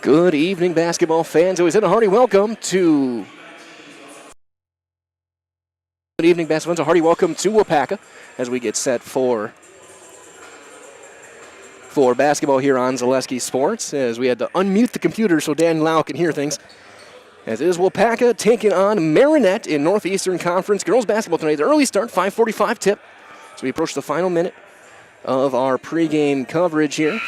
Good evening, basketball fans. Always a hearty welcome to. Good evening, basketball fans. A hearty welcome to Waupaca as we get set for basketball here on Zaleski Sports. As we had to unmute the computer so Dan Lau can hear things. As it is Waupaca taking on Marinette in Northeastern Conference girls basketball tonight. The early start, 5:45 tip. So we approach the final minute of our pregame coverage here.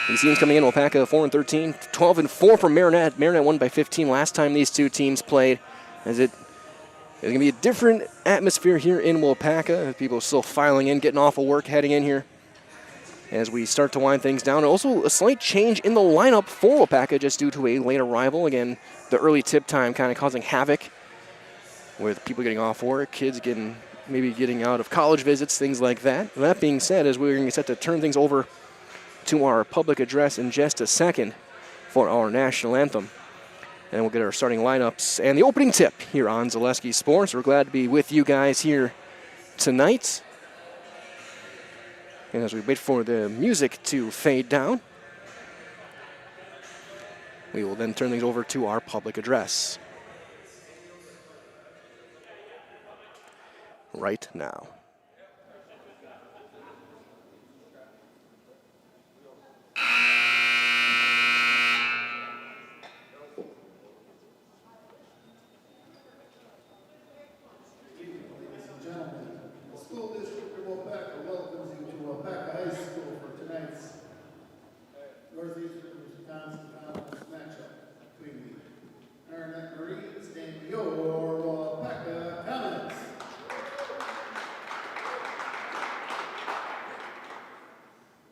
These teams coming in, Waupaca 4-13, 12-4 for Marinette. Marinette won by 15 last time these two teams played. As it's going to be a different atmosphere here in Waupaca. People still filing in, getting off of work, heading in here as we start to wind things down. Also, a slight change in the lineup for Waupaca just due to a late arrival. Again, the early tip time kind of causing havoc with people getting off work, kids maybe getting out of college visits, things like that. That being said, as we're going to set to turn things over to our public address in just a second for our national anthem. And we'll get our starting lineups and the opening tip here on Zaleski Sports. We're glad to be with you guys here tonight. And as we wait for the music to fade down, we will then turn things over to our public address right now.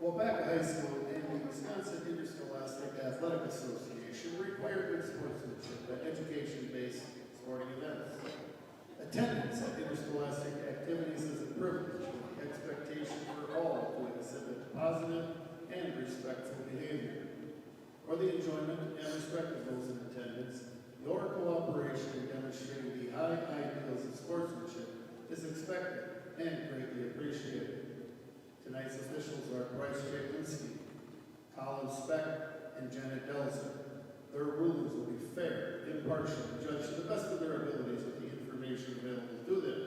Waupaca High School and the Wisconsin Interscholastic Athletic Association require good sportsmanship at education-based sporting events. Attendance at interscholastic activities is a privilege with the expectation for all to exhibit positive and respectful behavior. For the enjoyment and respect of those in attendance, your cooperation in demonstrating the high ideals of sportsmanship is expected and greatly appreciated. Tonight's officials are Bryce Jacobinski, Colin Speck, and Janet Delzer. Their rulings will be fair, impartial, and judged to the best of their abilities with the information available to them.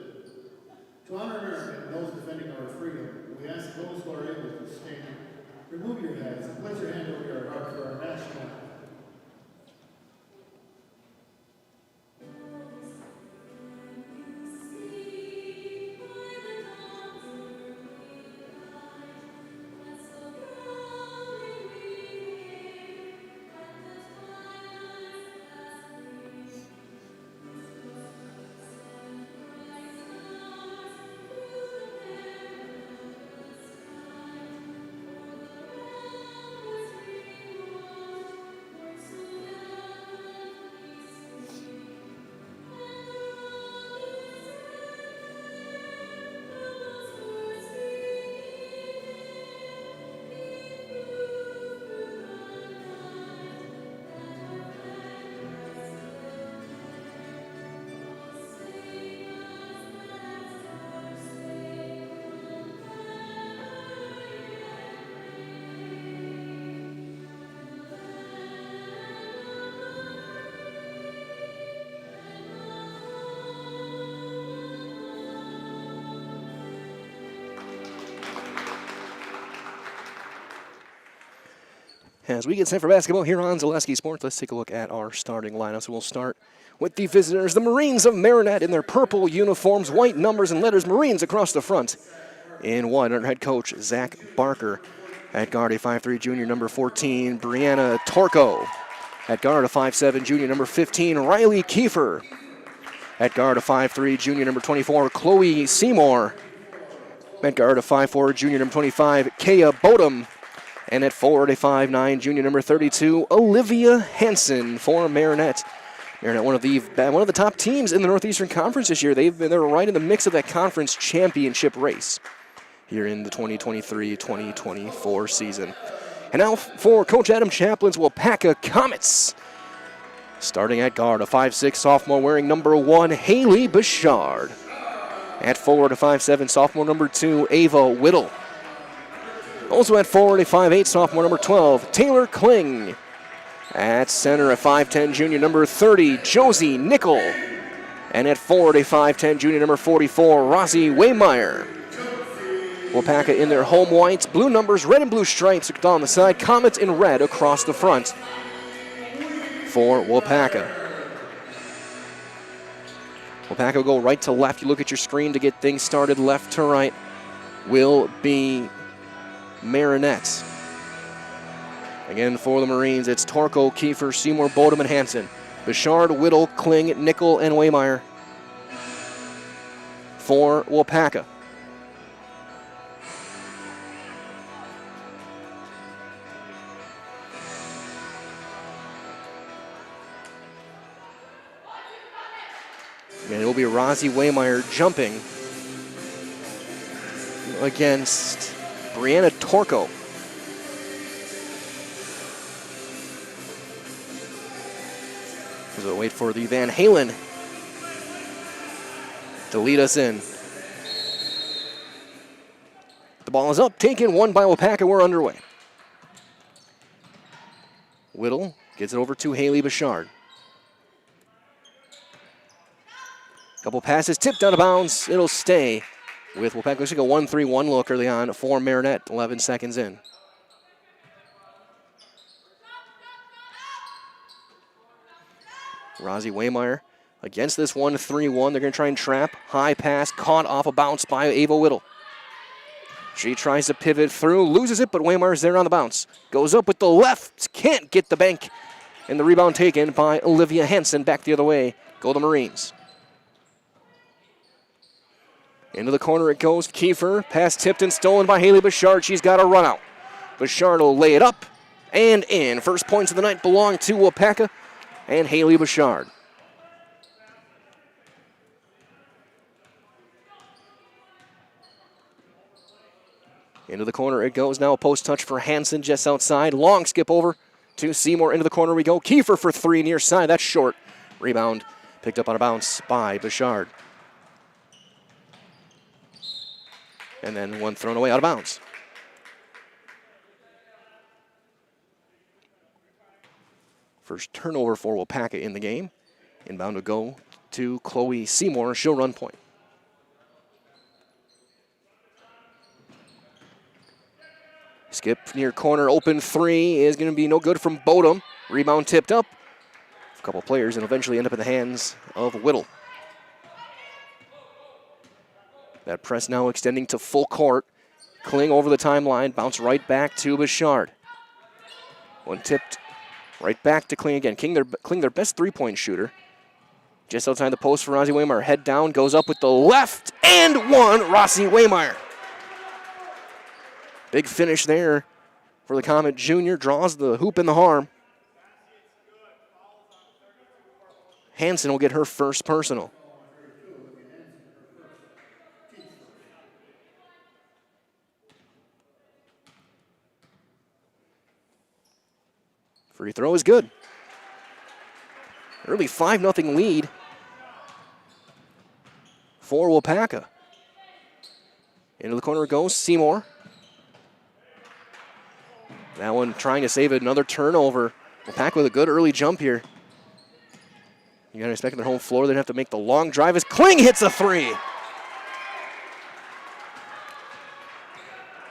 To honor America and those defending our freedom, we ask those who are able to stand, remove your hats and place your hand over your heart for our national anthem. As we get set for basketball here on Zaleski Sports, let's take a look at our starting lineup. So we'll start with the visitors, the Marines of Marinette in their purple uniforms, white numbers and letters, Marines across the front. In white, under head coach Zach Barker. At guard, a 5'3" junior, number 14, Brianna Torco. At guard, a 5'7" junior, number 15, Riley Kiefer. At guard, a 5'3" junior, number 24, Chloe Seymour. At guard, a 5'4" junior, number 25, Kaya Bodum. And at forward, a 5'9" junior, number 32, Olivia Hansen for Marinette. Marinette, one of the top teams in the Northeastern Conference this year. They're right in the mix of that conference championship race here in the 2023-2024 season. And now for Coach Adam Chaplin's Waupaca Comets. Starting at guard, a 5'6" sophomore wearing number 1, Haley Bouchard. At forward, a 5'7" sophomore number 2, Ava Whittle. Also at forward, a 5'8" sophomore number 12, Taylor Kling. At center, a 5'10 junior, number 30, Josie Nickel. And at forward, a 5'10 junior, number 44, Rossi Waymeyer. Waupaca in their home whites, blue numbers, red and blue stripes down the side, comets in red across the front for Waupaca. Waupaca will go right to left. You look at your screen to get things started. Left to right will be Marinette. Again, for the Marines, it's Torko, Kiefer, Seymour, Bodum, and Hansen. Bouchard, Whittle, Kling, Nickel, and Waymeyer for Waupaca. And it will be Rossi Waymeyer jumping against Brianna Torko. So wait for the Van Halen to lead us in. The ball is up, taken, one by Waupaca, we're underway. Whittle gets it over to Haley Bouchard. Couple passes, tipped out of bounds. It'll stay with Waupaca. Looks like a 1-3-1 look early on for Marinette, 11 seconds in. Rossi Waymeyer against this 1-3-1. They're going to try and trap. High pass, caught off a bounce by Ava Whittle. She tries to pivot through, loses it, but Waymeyer's there on the bounce. Goes up with the left, can't get the bank. And the rebound taken by Olivia Hansen. Back the other way, go the Marines. Into the corner it goes. Kiefer, pass tipped and stolen by Haley Bouchard. She's got a run out. Bouchard will lay it up and in. First points of the night belong to Waupaca and Haley Bouchard. Into the corner it goes. Now a post touch for Hansen just outside. Long skip over to Seymour. Into the corner we go. Kiefer for three near side. That's short. Rebound picked up on a bounce by Bouchard. And then one thrown away out of bounds. First turnover for Waupaca in the game. Inbound to go to Chloe Seymour. She'll run point. Skip near corner, open three is going to be no good from Bodum. Rebound tipped up. A couple players and eventually end up in the hands of Whittle. That press now extending to full court. Kling over the timeline, bounce right back to Bouchard. One tipped right back to Kling again. Kling their best three-point shooter. Just outside the post for Rossi Waymeyer. Head down, goes up with the left, and one, Rossi Waymeyer. Big finish there for the Comet Junior. Draws the hoop in the harm. Hansen will get her first personal. Free throw is good. Early 5-0 lead for Waupaca. Into the corner goes Seymour. That one trying to save another turnover. Waupaca with a good early jump here. You got to expect their home floor. They'd have to make the long drive as Kling hits a three.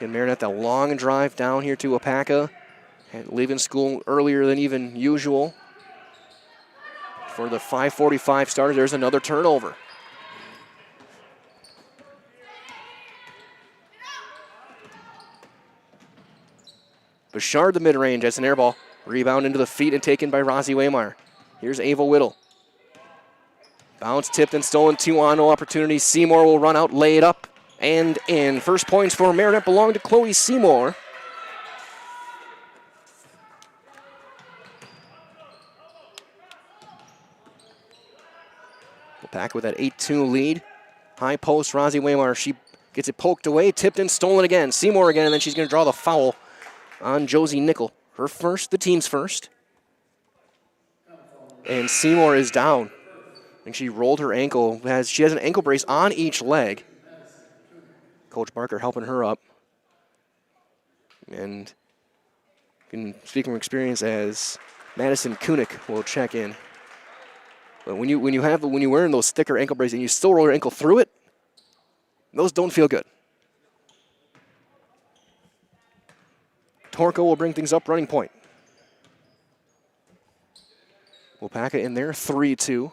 And Marinette, that long drive down here to Waupaca. Leaving school earlier than even usual. For the 5:45 starter, there's another turnover. Bouchard the mid-range, that's an air ball. Rebound into the feet and taken by Rossi Waymeyer. Here's Ava Whittle. Bounce tipped and stolen, 2-on-0 opportunity. Seymour will run out, lay it up, and in. First points for Marinette belong to Chloe Seymour. Back with that 8-2 lead. High post, Rossi Waymeyer. She gets it poked away, tipped and stolen again. Seymour again, and then she's going to draw the foul on Josie Nickel. Her first, the team's first. And Seymour is down. I think she rolled her ankle. She has an ankle brace on each leg. Coach Barker helping her up. And can speak from experience as Madison Kunik will check in. But when you're wearing those thicker ankle braces and you still roll your ankle through it, those don't feel good. Torco will bring things up, running point. Waupaca in there, 3-2.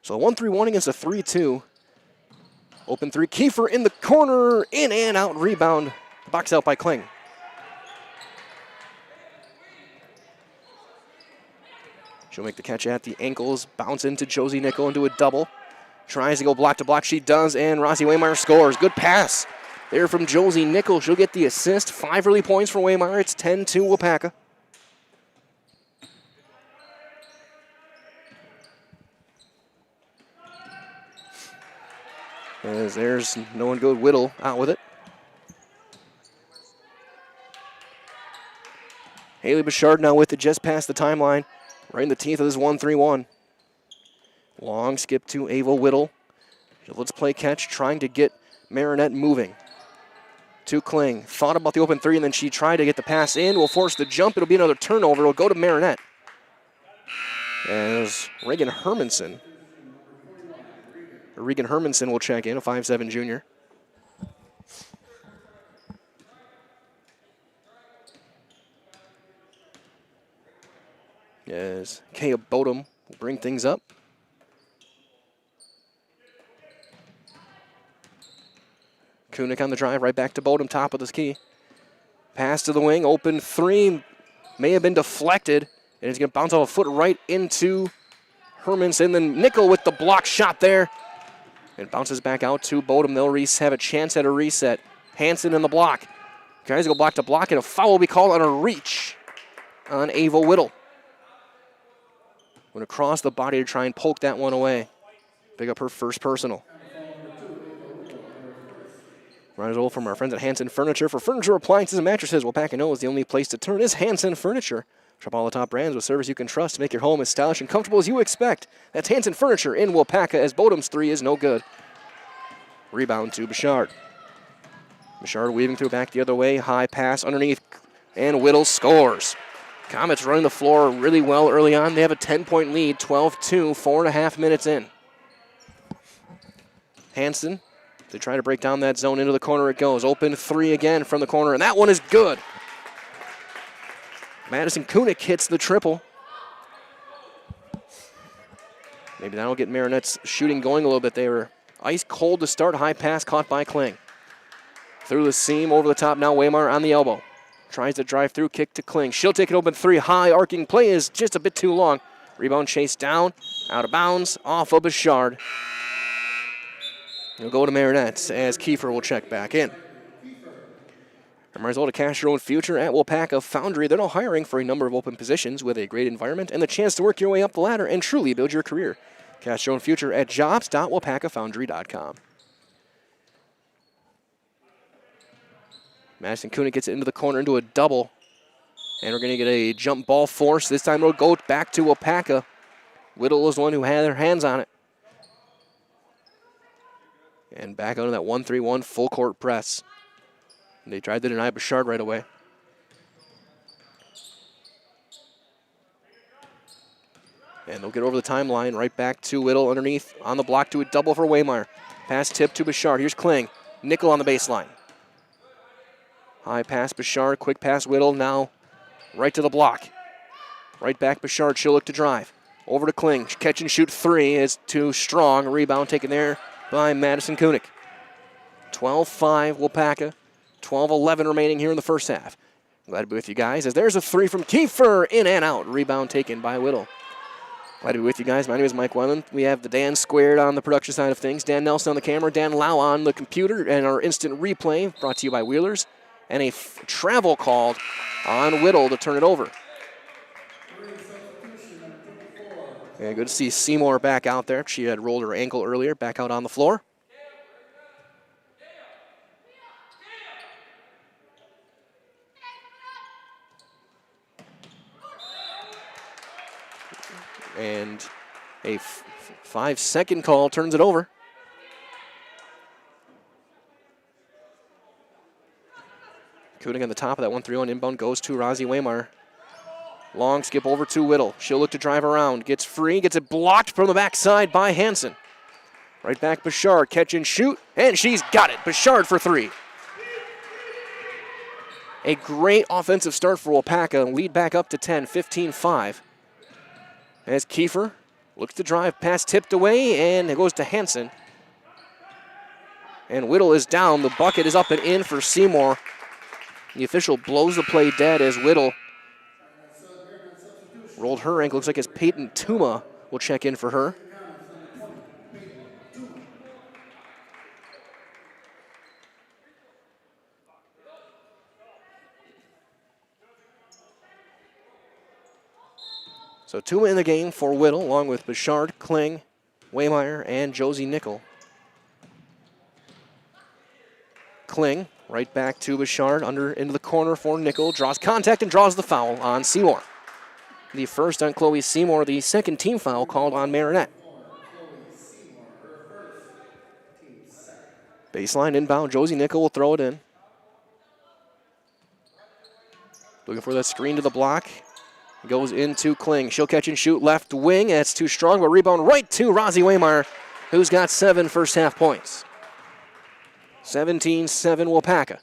So a 1-3-1 against a 3-2. Open three, Kiefer in the corner, in and out, rebound, box out by Kling. She'll make the catch at the ankles, bounce into Josie Nickel into a double. Tries to go block to block, she does, and Rossi Waymire scores. Good pass there from Josie Nickel. She'll get the assist. 5 early points for Waymire. It's 10-2 Waupaca. As there's no one good. Whittle out with it. Haley Bouchard now with it just past the timeline. Right in the teeth of this 1-3-1. Long skip to Ava Whittle. Let's play catch, trying to get Marinette moving. To Kling. Thought about the open three, and then she tried to get the pass in. Will force the jump. It'll be another turnover. It'll go to Marinette. As Regan Hermanson will check in, a 5'7" junior. As Kaya Bodum will bring things up. Kunik on the drive, right back to Bodum, top of the key. Pass to the wing, open three, may have been deflected, and it's going to bounce off a foot right into Hermanson. Then Nickel with the block shot there. It bounces back out to Bodum. They'll have a chance at a reset. Hansen in the block. Guys go block to block, and a foul will be called on a reach on Ava Whittle. Went across the body to try and poke that one away. Pick up her first personal. Rise roll from our friends at Hansen Furniture. For furniture, appliances, and mattresses, Waupaca knows the only place to turn is Hansen Furniture. Shop all the top brands with service you can trust to make your home as stylish and comfortable as you expect. That's Hansen Furniture in Waupaca, as Bodum's three is no good. Rebound to Bouchard. Bouchard weaving through back the other way. High pass underneath, and Whittle scores. Comets running the floor really well early on. They have a 10-point lead, 12-2, 4.5 minutes in. Hansen, they try to break down that zone. Into the corner it goes. Open three again from the corner, and that one is good. Madison Kunik hits the triple. Maybe that'll get Marinette's shooting going a little bit. They were ice cold to start. High pass caught by Kling. Through the seam, over the top now. Waymire on the elbow. Tries to drive through, kick to Kling. She'll take it open three. High arcing play is just a bit too long. Rebound chase down, out of bounds, off of Bouchard. It'll go to Marinette as Kiefer will check back in. Might as well to cash your own future at Waupaca Foundry. They're now hiring for a number of open positions with a great environment and the chance to work your way up the ladder and truly build your career. Cash your own future at jobs.waupacafoundry.com. Madison Kunik gets it into the corner, into a double. And we're going to get a jump ball force. This time it'll go back to Waupaca. Whittle was the one who had their hands on it. And back onto that 1-3-1 full court press. And they tried to deny Bouchard right away. And they'll get over the timeline, right back to Whittle underneath on the block to a double for Waymire. Pass tip to Bouchard. Here's Kling. Nickel on the baseline. High pass Bouchard, quick pass Whittle, now right to the block. Right back Bouchard, she'll look to drive. Over to Kling, catch and shoot three is too strong. Rebound taken there by Madison Kunik. 12-5 Waupaca, 12-11 remaining here in the first half. Glad to be with you guys as there's a three from Kiefer, in and out. Rebound taken by Whittle. Glad to be with you guys. My name is Mike Weyland. We have the Dan Squared on the production side of things, Dan Nelson on the camera, Dan Lau on the computer, and our instant replay brought to you by Wheelers. And a travel called on Whittle to turn it over. Yeah, good to see Seymour back out there. She had rolled her ankle earlier, back out on the floor. And a 5-second call turns it over. Kunik on the top of that 1-3-1 inbound goes to Rossi Waymire. Long skip over to Whittle. She'll look to drive around. Gets free. Gets it blocked from the backside by Hansen. Right back Bouchard. Catch and shoot. And she's got it. Bouchard for 3. A great offensive start for Waupaca. Lead back up to 10, 15-5. As Kiefer looks to drive. Pass tipped away, and it goes to Hansen. And Whittle is down. The bucket is up and in for Seymour. The official blows the play dead as Whittle rolled her ankle. Looks like it's Peyton Tuma will check in for her. So Tuma in the game for Whittle, along with Bouchard, Kling, Waymeyer, and Josie Nickel. Kling right back to Bouchard, under into the corner for Nickel, draws contact and draws the foul on Seymour. The first on Chloe Seymour, the second team foul called on Marinette. Baseline inbound, Josie Nickel will throw it in. Looking for that screen to the block. Goes into Kling. She'll catch and shoot left wing. That's too strong, but rebound right to Rosie Waymeyer, who's got 7 first half points. 17-7 Waupaca.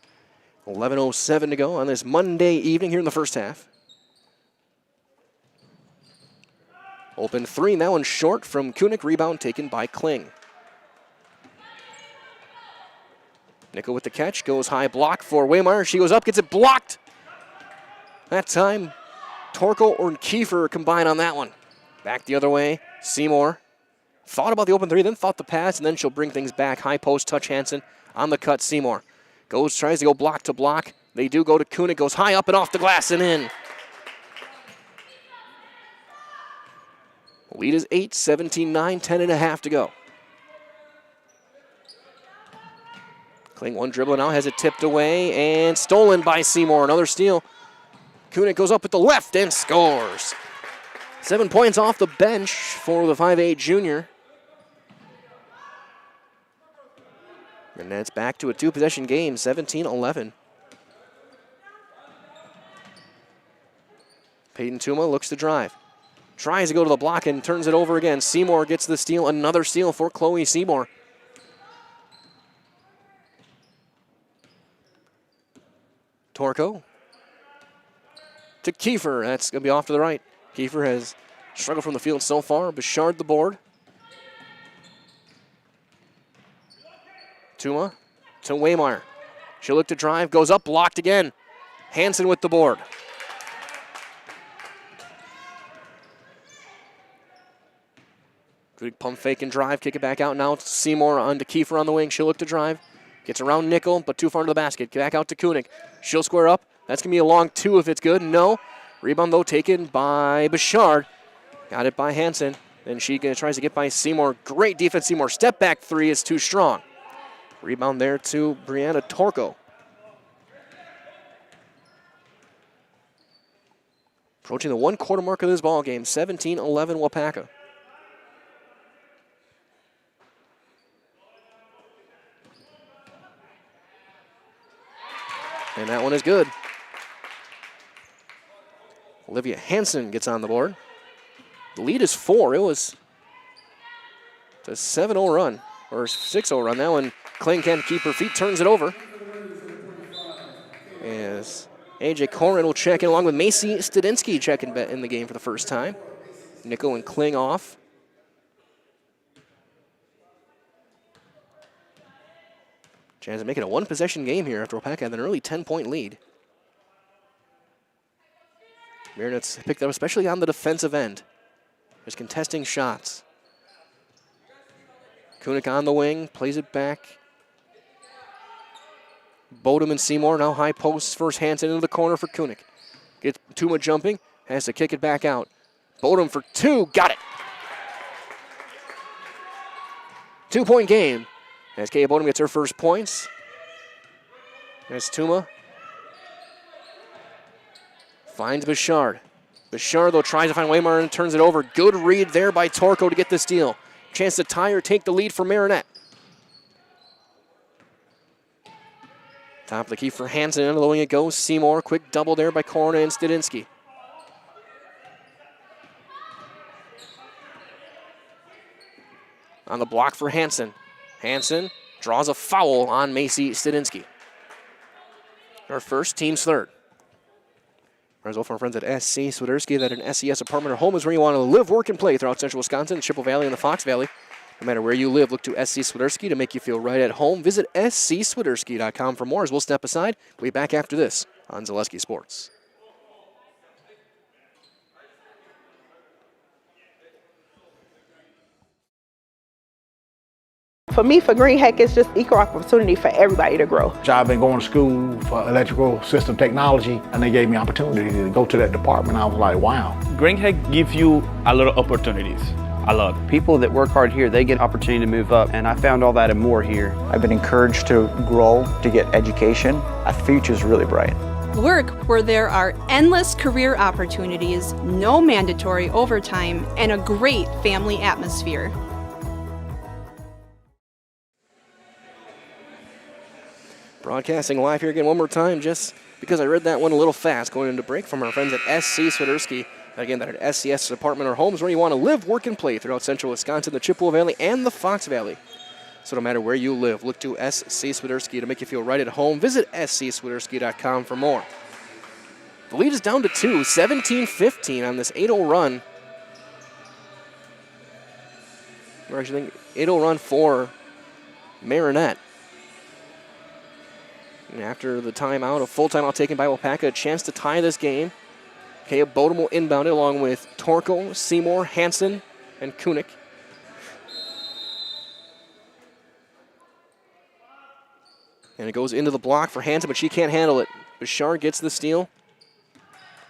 11:07 to go on this Monday evening here in the first half. Open 3, that one short from Kunik. Rebound taken by Kling. Nickel with the catch, goes high block for Waymeyer. She goes up, gets it blocked. That time, Torko or Kiefer combine on that one. Back the other way, Seymour. Thought about the open 3, then thought the pass, and then she'll bring things back. High post touch Hansen on the cut. Seymour tries to go block to block. They do go to Kunik, goes high up and off the glass and in. Lead is 8, 17-9, 10.5 to go. Kling one dribble now, has it tipped away and stolen by Seymour. Another steal. Kunik goes up with the left and scores. 7 points off the bench for the 5'8 junior. And that's back to a 2-possession game, 17-11. Peyton Tuma looks to drive. Tries to go to the block and turns it over again. Seymour gets the steal. Another steal for Chloe Seymour. Torko to Kiefer. That's going to be off to the right. Kiefer has struggled from the field so far. Bouchard the board. Tuma to Waymeyer. She'll look to drive. Goes up. Blocked again. Hansen with the board. Good pump fake and drive. Kick it back out now. Seymour on to Kiefer on the wing. She'll look to drive. Gets around Nickel, but too far into the basket. Back out to Kunik. She'll square up. That's going to be a long 2 if it's good. No. Rebound, though, taken by Bouchard. Got it by Hansen. Then she tries to get by Seymour. Great defense, Seymour. Step back 3 is too strong. Rebound there to Brianna Torko. Approaching the 1/4 mark of this ball game. 17-11 Waupaca. And that one is good. Olivia Hansen gets on the board. The lead is 4. It was a 7-0 run, or 6-0 run. That one, Kling can't keep her feet, turns it over. As AJ Corin will check in along with Macy Studinsky checking in the game for the first time. Nickel and Kling off. Chance of making a 1-possession game here after Waupaca had an early 10-point lead. Marinette's picked up, especially on the defensive end. There's contesting shots. Kunik on the wing, plays it back. Bodum and Seymour now high posts. First Hansen into the corner for Kunik. Gets Tuma jumping, has to kick it back out. Bodum for 2, got it. 2-point game. As Kaya Bodum gets her first points. There's Tuma. Finds Bouchard. Bouchard, though, tries to find Waymeyer and turns it over. Good read there by Torko to get the steal. Chance to tie or take the lead for Marinette. Top of the key for Hansen. Into the wing it goes. Seymour, quick double there by Corona and Studinsky. on the block for Hansen. Hansen draws a foul on Macy Stadinsky. Our first, team's third. As well from our friends at SC Swiderski, that an SES apartment or home is where you want to live, work, and play throughout central Wisconsin, the Chippewa Valley, and the Fox Valley. No matter where you live, look to SC Swiderski to make you feel right at home. Visit scswiderski.com for more as we'll step aside. We'll be back after this on Zaleski Sports. For me, for Green Heck, it's just equal opportunity for everybody to grow. I've been going to school for electrical system technology, and they gave me opportunity to go to that department. I was like, wow. Green Heck gives you a lot of opportunities. A lot. People that work hard here, they get opportunity to move up, and I found all that and more here. I've been encouraged to grow, to get education. Our future's really bright. Work where there are endless career opportunities, no mandatory overtime, and a great family atmosphere. Broadcasting live here again one more time, just because I read that one a little fast, going into break from our friends at SC Swiderski. Again, that at SCS apartment or homes where you want to live, work, and play throughout central Wisconsin, the Chippewa Valley, and the Fox Valley. So no matter where you live, look to SC Swiderski to make you feel right at home. Visit scswiderski.com for more. The lead is down to 2, 17-15 on this 8-0 run. Or actually, 8-0 run for Marinette. And after the timeout, a full timeout taken by Waupaca, a chance to tie this game. Caleb Bodum will inbound it along with Torkel, Seymour, Hansen, and Kunik. And it goes into the block for Hansen, but she can't handle it. Bouchard gets the steal.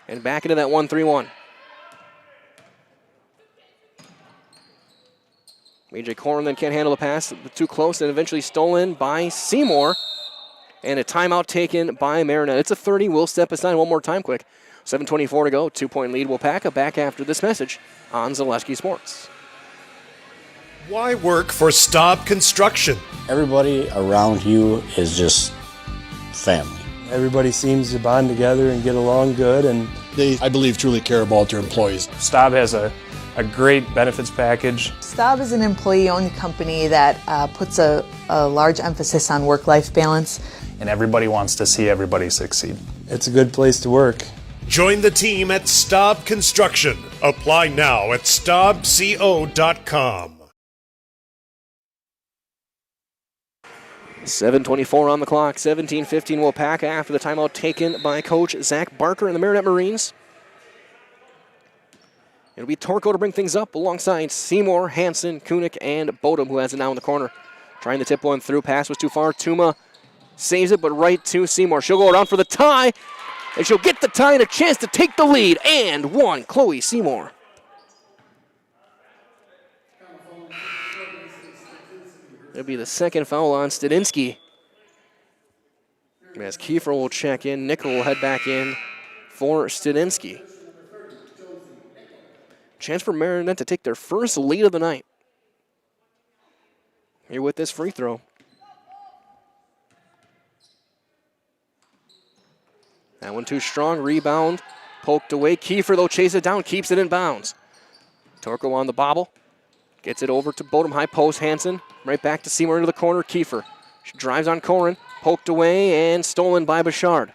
And back into that 1-3-1. AJ Corin then can't handle the pass, too close, and eventually stolen by Seymour. And a timeout taken by Marinette. It's a 30. We'll step aside one more time quick. 7:24 to go. 2-point lead Waupaca. Back after this message on Zaleski Sports. Why work for Staub Construction? Everybody around you is just family. Everybody seems to bond together and get along good. And they, I believe, truly care about their employees. Staub has a great benefits package. Staub is an employee-owned company that puts a large emphasis on work-life balance. And everybody wants to see everybody succeed. It's a good place to work. Join the team at Staub Construction. Apply now at staubco.com. 7:24 on the clock. 17-15 Waupaca after the timeout taken by Coach Zach Barker and the Marinette Marines. It'll be Torko to bring things up alongside Seymour, Hansen, Kunik, and Bodum, who has it now in the corner. Trying to tip one through. Pass was too far. Tuma saves it, but right to Seymour. She'll go around for the tie, and she'll get the tie and a chance to take the lead. And one, Chloe Seymour. It'll be the second foul on Stadinsky. As Kiefer will check in, Nickel will head back in for Stadinsky. Chance for Marinette to take their first lead of the night. Here with this free throw. That one too strong, rebound, poked away. Kiefer, though, chases it down, keeps it in bounds. Torko on the bobble, gets it over to Bodum, high post, Hansen, right back to Seymour into the corner, Kiefer. She drives on Corin, poked away and stolen by Bouchard.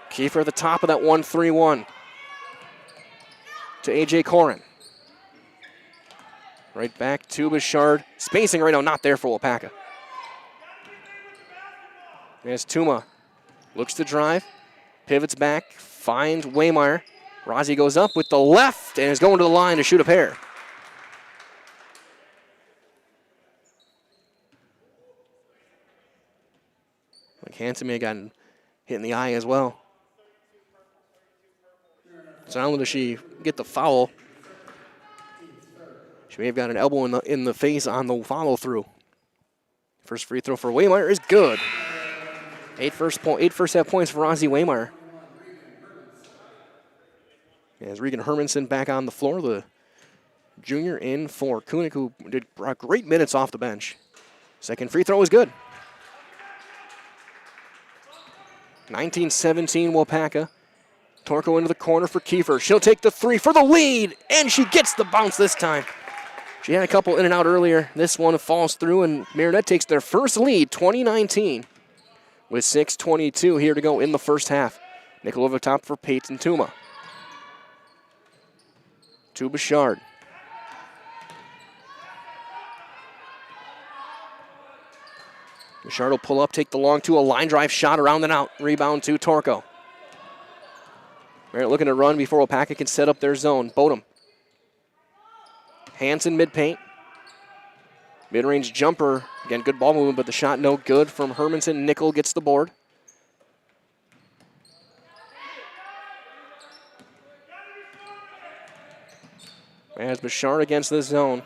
Kiefer at the top of that 1-3-1 to A.J. Corin. Right back to Bouchard. Spacing right now, not there for Waupaca. There's Tuma. Looks to drive. Pivots back. Finds Waymeyer. Rozzi goes up with the left and is going to the line to shoot a pair. Like Hansen may have gotten hit in the eye as well. So not only does she get the foul, she may have got an elbow in the face on the follow-through. First free throw for Waymeyer is good. Eight first half points for Rozzi Waymeyer. As Regan Hermanson back on the floor, the junior in for Kunik, who did great minutes off the bench. Second free throw is good. 19-17 Waupaca. Torko into the corner for Kiefer. She'll take the three for the lead, and she gets the bounce this time. She had a couple in and out earlier. This one falls through, and Marinette takes their first lead, 2019, with 6:22 here to go in the first half. Nickel over the top for Peyton Tuma. To Bouchard. Bouchard will pull up, take the long two, a line drive shot around and out. Rebound to Torko. Marinette looking to run before Waupaca can set up their zone. Bodum. Hansen mid-paint. Mid-range jumper. Again, good ball movement, but the shot no good from Hermanson. Nickel gets the board. As Bouchard against the zone.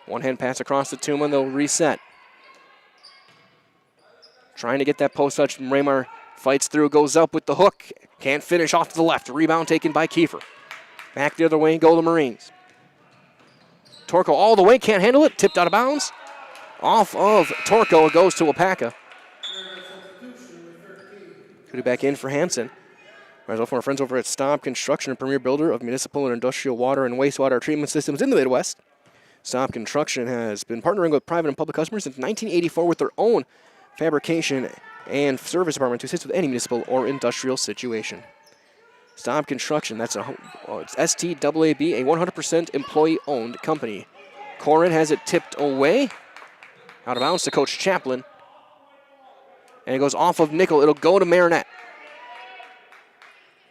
One-hand pass across the Tuma, and they'll reset. Trying to get that post touch. Raymar fights through, goes up with the hook. Can't finish off to the left. Rebound taken by Kiefer. Back the other way, go the Marines. Torko all the way, can't handle it. Tipped out of bounds. Off of Torko, it goes to Waupaca. Put it back in for Hansen. As well from our friends over at Staub Construction, a premier builder of municipal and industrial water and wastewater treatment systems in the Midwest. Staub Construction has been partnering with private and public customers since 1984 with their own fabrication and service department to assist with any municipal or industrial situation. Staub Construction, it's STAAB, a 100% employee-owned company. Corin has it tipped away. Out of bounds to Coach Chaplin. And it goes off of Nickel. It'll go to Marinette.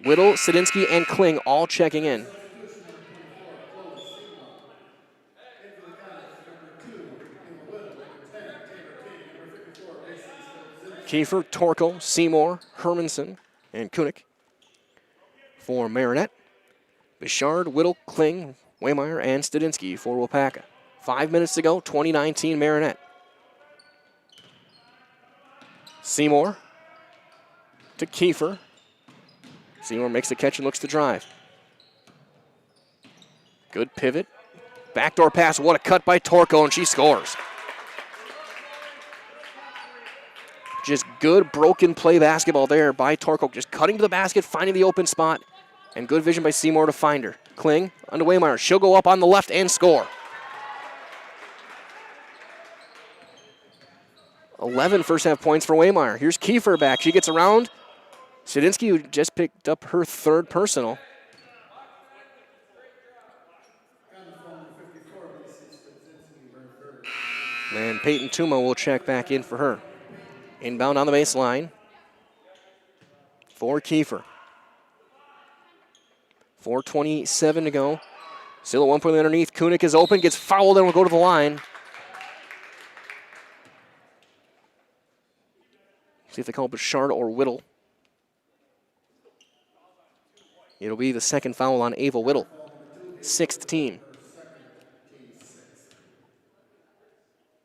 Whittle, Sadinsky, and Kling all checking in. Kiefer, Torko, Seymour, Hermanson, and Kunik. For Marinette, Bouchard, Whittle, Kling, Waymeyer, and Stadinsky for Waupaca. 5 minutes to go, 2019 Marinette. Seymour to Kiefer. Seymour makes the catch and looks to drive. Good pivot. Backdoor pass, what a cut by Torko, and she scores. Just good broken play basketball there by Torko. Just cutting to the basket, finding the open spot, and good vision by Seymour to find her. Kling onto Waymeyer. She'll go up on the left and score. 11 first half points for Waymeyer. Here's Kiefer back. She gets around. Sadinsky, who just picked up her third personal. And Peyton Tuma will check back in for her. Inbound on the baseline for Kiefer. 4:27 to go. Still at 1 point underneath. Kunik is open, gets fouled, and will go to the line. See if they call Bouchard or Whittle. It'll be the second foul on Ava Whittle. 6th team.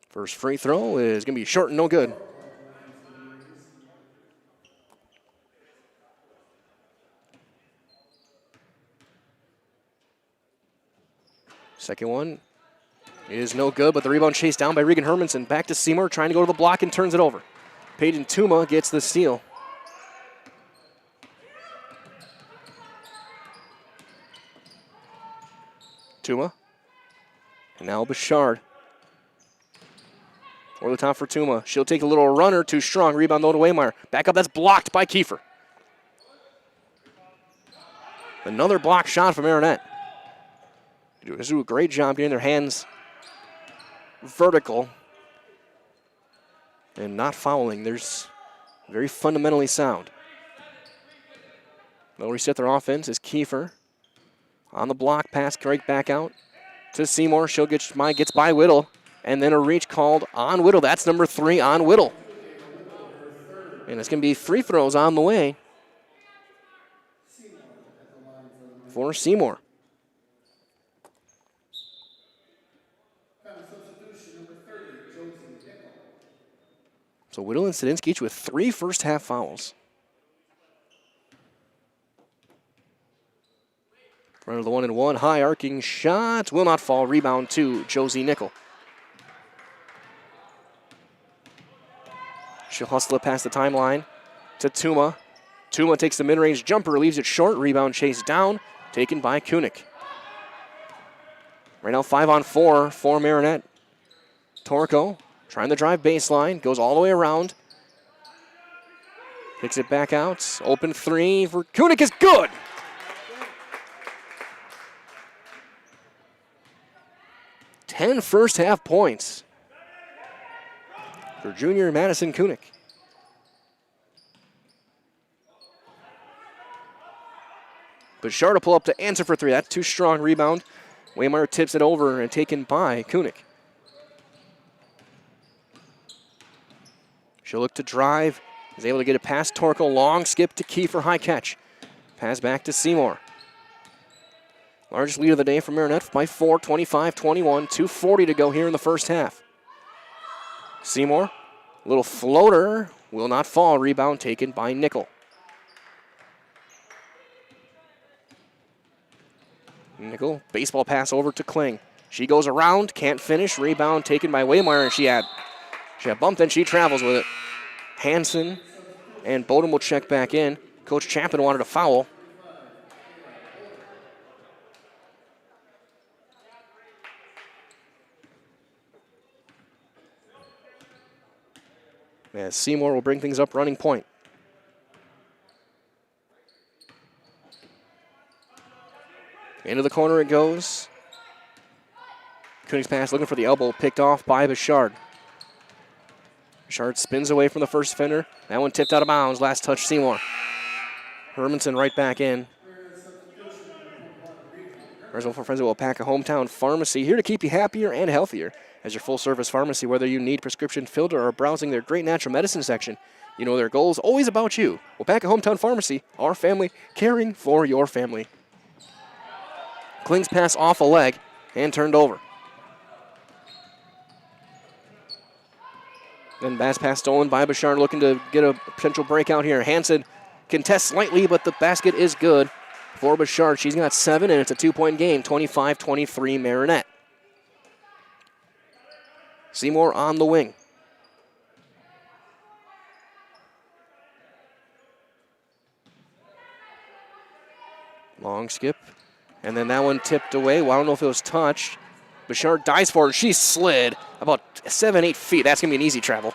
First free throw is going to be short and no good. Second one is no good, but the rebound chased down by Regan Hermanson. Back to Seymour, trying to go to the block and turns it over. Peyton Tuma gets the steal. Tuma. And now Bouchard. Over the top for Tuma. She'll take a little runner, too strong. Rebound though to Waymeyer. Back up, that's blocked by Kiefer. Another block shot from Marinette. They do a great job getting their hands vertical and not fouling. There's very fundamentally sound. They'll reset their offense as Kiefer on the block, pass right back out to Seymour. She'll gets by Whittle, and then a reach called on Whittle. That's number 3 on Whittle. And it's going to be free throws on the way for Seymour. So Whittle and Sadinsky each with 3 first half fouls. Front of the 1-and-1, high arcing shot, will not fall. Rebound to Josie Nickel. She'll hustle it past the timeline to Tuma. Tuma takes the mid-range jumper, leaves it short. Rebound chased down, taken by Kunik. Right now 5-on-4 for Marinette. Torco trying to drive baseline, goes all the way around. Kicks it back out. Open three for Kunik is good. Ten first half points for junior Madison Kunik. Bouchard to pull up to answer for three. That's too strong. Rebound. Waymire tips it over and taken by Kunik. She'll look to drive. Is able to get it past Torco. Long skip to Kiefer. High catch. Pass back to Seymour. Largest lead of the day for Marinette by 4, 25-21. 2:40 to go here in the first half. Seymour, little floater, will not fall. Rebound taken by Nickel. Nickel, baseball pass over to Kling. She goes around, can't finish. Rebound taken by Waymire, and she had bumped and she travels with it. Hansen and Bodum will check back in. Coach Chapman wanted a foul. As Seymour will bring things up running point. Into the corner it goes. Kunik's pass looking for the elbow, picked off by Bouchard. Bouchard spins away from the first defender. That one tipped out of bounds. Last touch, Seymour. Hermanson right back in. There's one for friends at Waupaca Hometown Pharmacy, here to keep you happier and healthier. As your full-service pharmacy, whether you need prescription filled or are browsing their great natural medicine section, you know their goal is always about you. Waupaca Hometown Pharmacy, our family, caring for your family. Kling's pass off a leg and turned over. Then pass stolen by Bouchard, looking to get a potential breakout here. Hansen contests slightly, but the basket is good for Bouchard. She's got 7, and it's a 2-point game, 25-23 Marinette. Seymour on the wing. Long skip. And then that one tipped away. Well, I don't know if it was touched. Bouchard dives for it. She slid about 7-8 feet. That's going to be an easy travel.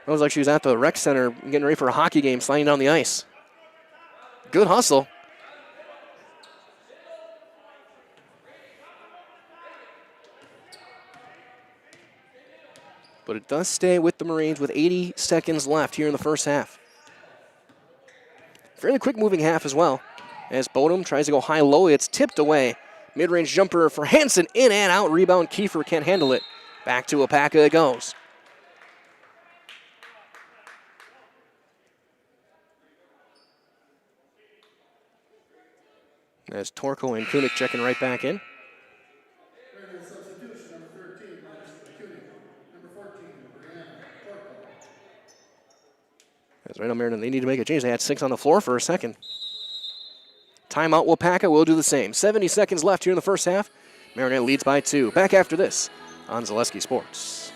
It was like she was at the rec center getting ready for a hockey game, sliding down the ice. Good hustle. But it does stay with the Marines with 80 seconds left here in the first half. Fairly quick moving half as well. As Bodum tries to go high-low, it's tipped away. Mid-range jumper for Hansen, in and out. Rebound, Kiefer can't handle it. Back to Waupaca it goes. As Torco and Kunik checking right back in. As right on Marinette, they need to make a change. They had 6 on the floor for a second. Timeout, Waupaca will do the same. 70 seconds left here in the first half. Marinette leads by 2. Back after this on Zaleski Sports.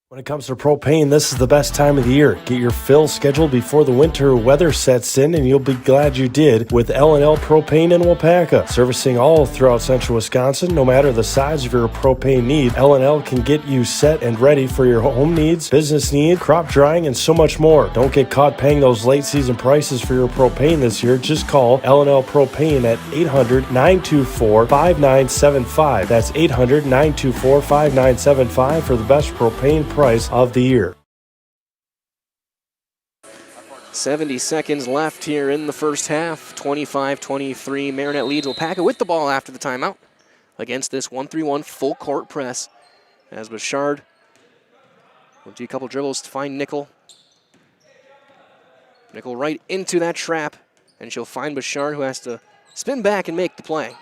When it comes to propane, this is the best time of the year. Get your fill scheduled before the winter weather sets in, and you'll be glad you did with L&L Propane in Waupaca. Servicing all throughout central Wisconsin, no matter the size of your propane need, L&L can get you set and ready for your home needs, business needs, crop drying, and so much more. Don't get caught paying those late season prices for your propane this year. Just call L&L Propane at 800-924-5975. That's 800-924-5975 for the best propane price of the year. 70 seconds left here in the first half. 25-23. Marinette leads Waupaca with the ball after the timeout against this 1-3-1 full court press. As Bouchard will do a couple dribbles to find Nickel. Nickel right into that trap, and she'll find Bouchard, who has to spin back and make the play.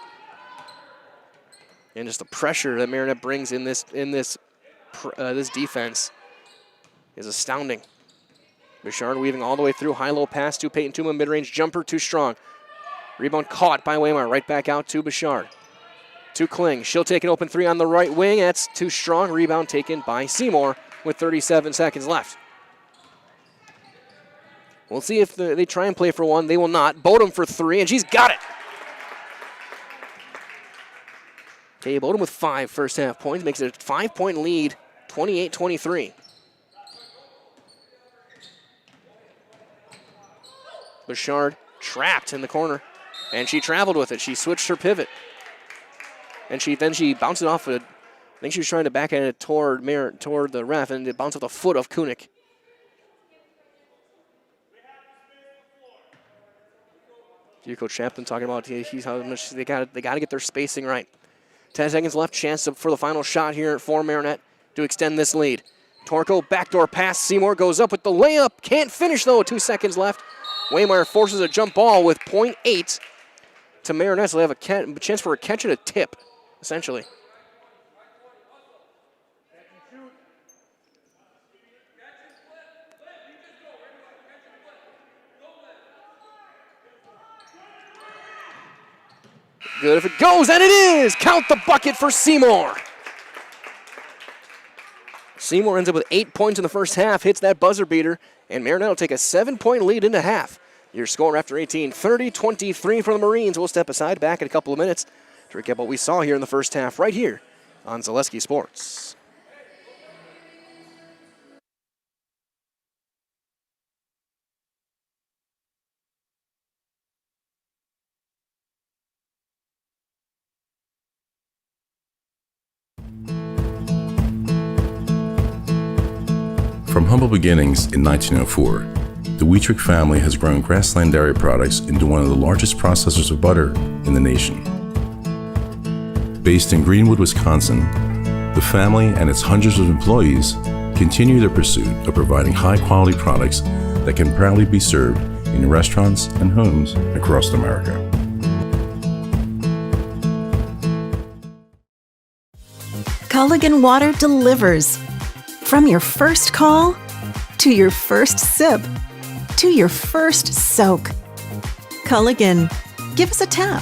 And just the pressure that Marinette brings in this defense is astounding. Bouchard weaving all the way through. High-low pass to Peyton Tuma. Mid-range jumper too strong. Rebound caught by Waymire. Right back out to Bouchard. To Kling. She'll take an open three on the right wing. That's too strong. Rebound taken by Seymour with 37 seconds left. We'll see if they try and play for one. They will not. Bodum for three, and she's got it. Okay, Bodum with 5 first half points. Makes it a 5-point lead, 28-23. Bouchard trapped in the corner, and she traveled with it. She switched her pivot. And she bounced it off. I think she was trying to backhand it toward the ref, and it bounced off the foot of Kunik. Coach Chaplin talking about how much they got to get their spacing right. 10 seconds left. Chance for the final shot here for Marinette to extend this lead. Torco backdoor pass. Seymour goes up with the layup. Can't finish though. 2 seconds left. Waymire forces a jump ball with 0.8 to Marinette. So they have a chance for a catch and a tip, essentially. Good if it goes, and it is! Count the bucket for Seymour. Seymour ends up with 8 points in the first half, hits that buzzer beater, and Marinette will take a 7-point lead into half. Your score after 18, 30-23 for the Marines. We'll step aside back in a couple of minutes to recap what we saw here in the first half right here on Zaleski Sports. From humble beginnings in 1904, the Wietrich family has grown Grassland Dairy Products into one of the largest processors of butter in the nation. Based in Greenwood, Wisconsin, the family and its hundreds of employees continue their pursuit of providing high-quality products that can proudly be served in restaurants and homes across America. Culligan Water delivers. From your first call, to your first sip, to your first soak. Culligan, give us a tap.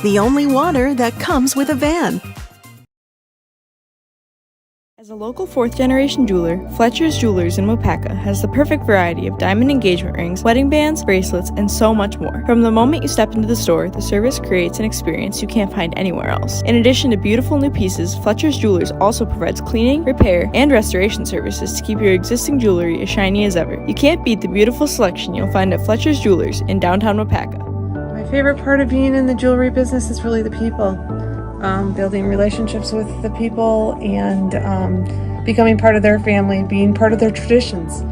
The only water that comes with a van. As a local 4th-generation jeweler, Fletcher's Jewelers in Waupaca has the perfect variety of diamond engagement rings, wedding bands, bracelets, and so much more. From the moment you step into the store, the service creates an experience you can't find anywhere else. In addition to beautiful new pieces, Fletcher's Jewelers also provides cleaning, repair, and restoration services to keep your existing jewelry as shiny as ever. You can't beat the beautiful selection you'll find at Fletcher's Jewelers in downtown Waupaca. My favorite part of being in the jewelry business is really the people. Building relationships with the people and becoming part of their family, being part of their traditions.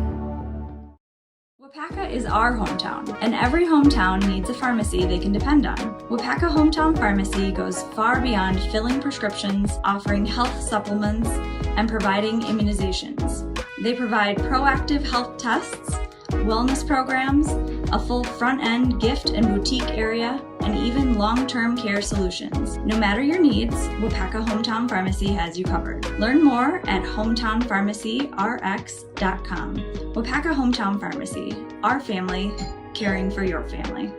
Waupaca is our hometown, and every hometown needs a pharmacy they can depend on. Waupaca Hometown Pharmacy goes far beyond filling prescriptions, offering health supplements, and providing immunizations. They provide proactive health tests, wellness programs, a full front-end gift and boutique area, and even long-term care solutions. No matter your needs, Waupaca Hometown Pharmacy has you covered. Learn more at hometownpharmacyrx.com. Waupaca Hometown Pharmacy, our family, caring for your family.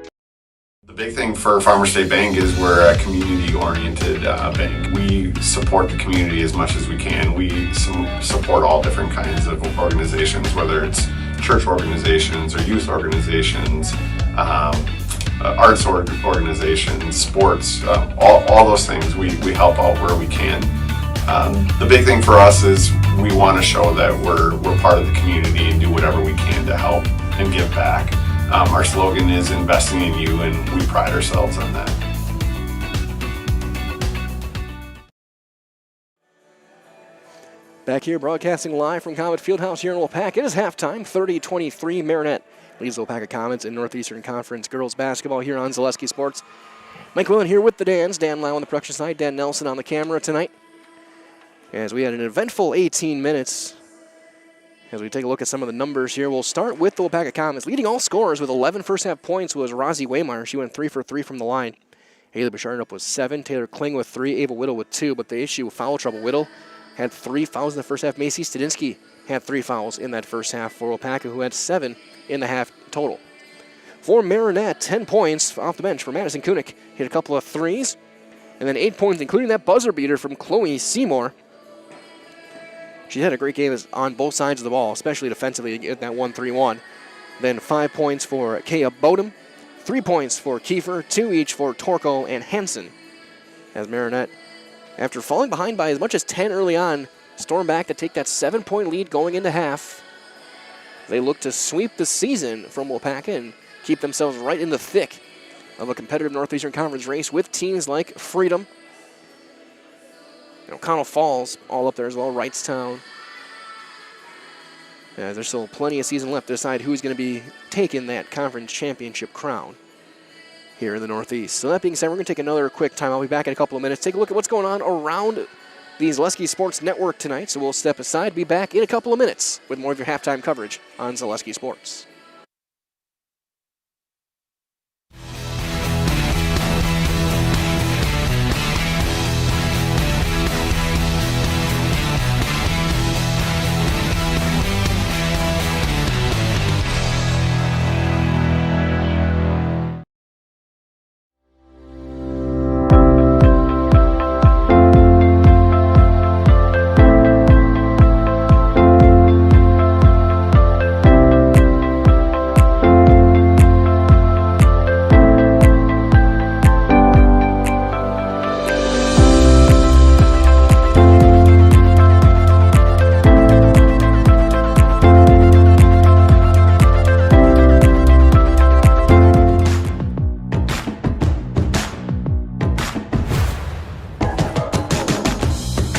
The big thing for Farmers State Bank is we're a community-oriented bank. We support the community as much as we can. We support all different kinds of organizations, whether it's church organizations or youth organizations, arts organizations, sports, all those things. We help out where we can. The big thing for us is we want to show that we're part of the community and do whatever we can to help and give back. Our slogan is investing in you, and we pride ourselves on that. Back here broadcasting live from Comet Fieldhouse here in Waupaca. It is halftime, 30-23. Marinette leads Waupaca Comets in Northeastern Conference girls basketball here on Zaleski Sports. Mike Whelan here with the Dans. Dan Lau on the production side, Dan Nelson on the camera tonight. As we had an eventful 18 minutes. As we take a look at some of the numbers here, we'll start with the Waupaca Comets. Leading all scorers with 11 first half points was Rosie Waymire. She went 3 for 3 from the line. Haley Bouchard up with 7, Taylor Kling with 3, Ava Whittle with 2, but the issue with foul trouble, Whittle had 3 fouls in the first half. Macy Stadinsky had 3 fouls in that first half for Waupaca, who had 7 in the half total. For Marinette, 10 points off the bench for Madison Kunik. Hit a couple of threes. And then 8 points, including that buzzer beater from Chloe Seymour. She had a great game on both sides of the ball, especially defensively to get that 1-3-1. Then 5 points for Kea Bodum, 3 points for Kiefer, 2 each for Torko and Hansen. As Marinette, after falling behind by as much as 10 early on, stormed back to take that 7-point lead going into half. They look to sweep the season from Waupaca and keep themselves right in the thick of a competitive Northeastern Conference race with teams like Freedom, and O'Connell Falls all up there as well, Wrightstown. Yeah, there's still plenty of season left to decide who's going to be taking that conference championship crown here in the Northeast. So that being said, we're going to take another quick time. I'll be back in a couple of minutes. Take a look at what's going on around the Zaleski Sports Network tonight. So we'll step aside, be back in a couple of minutes with more of your halftime coverage on Zaleski Sports.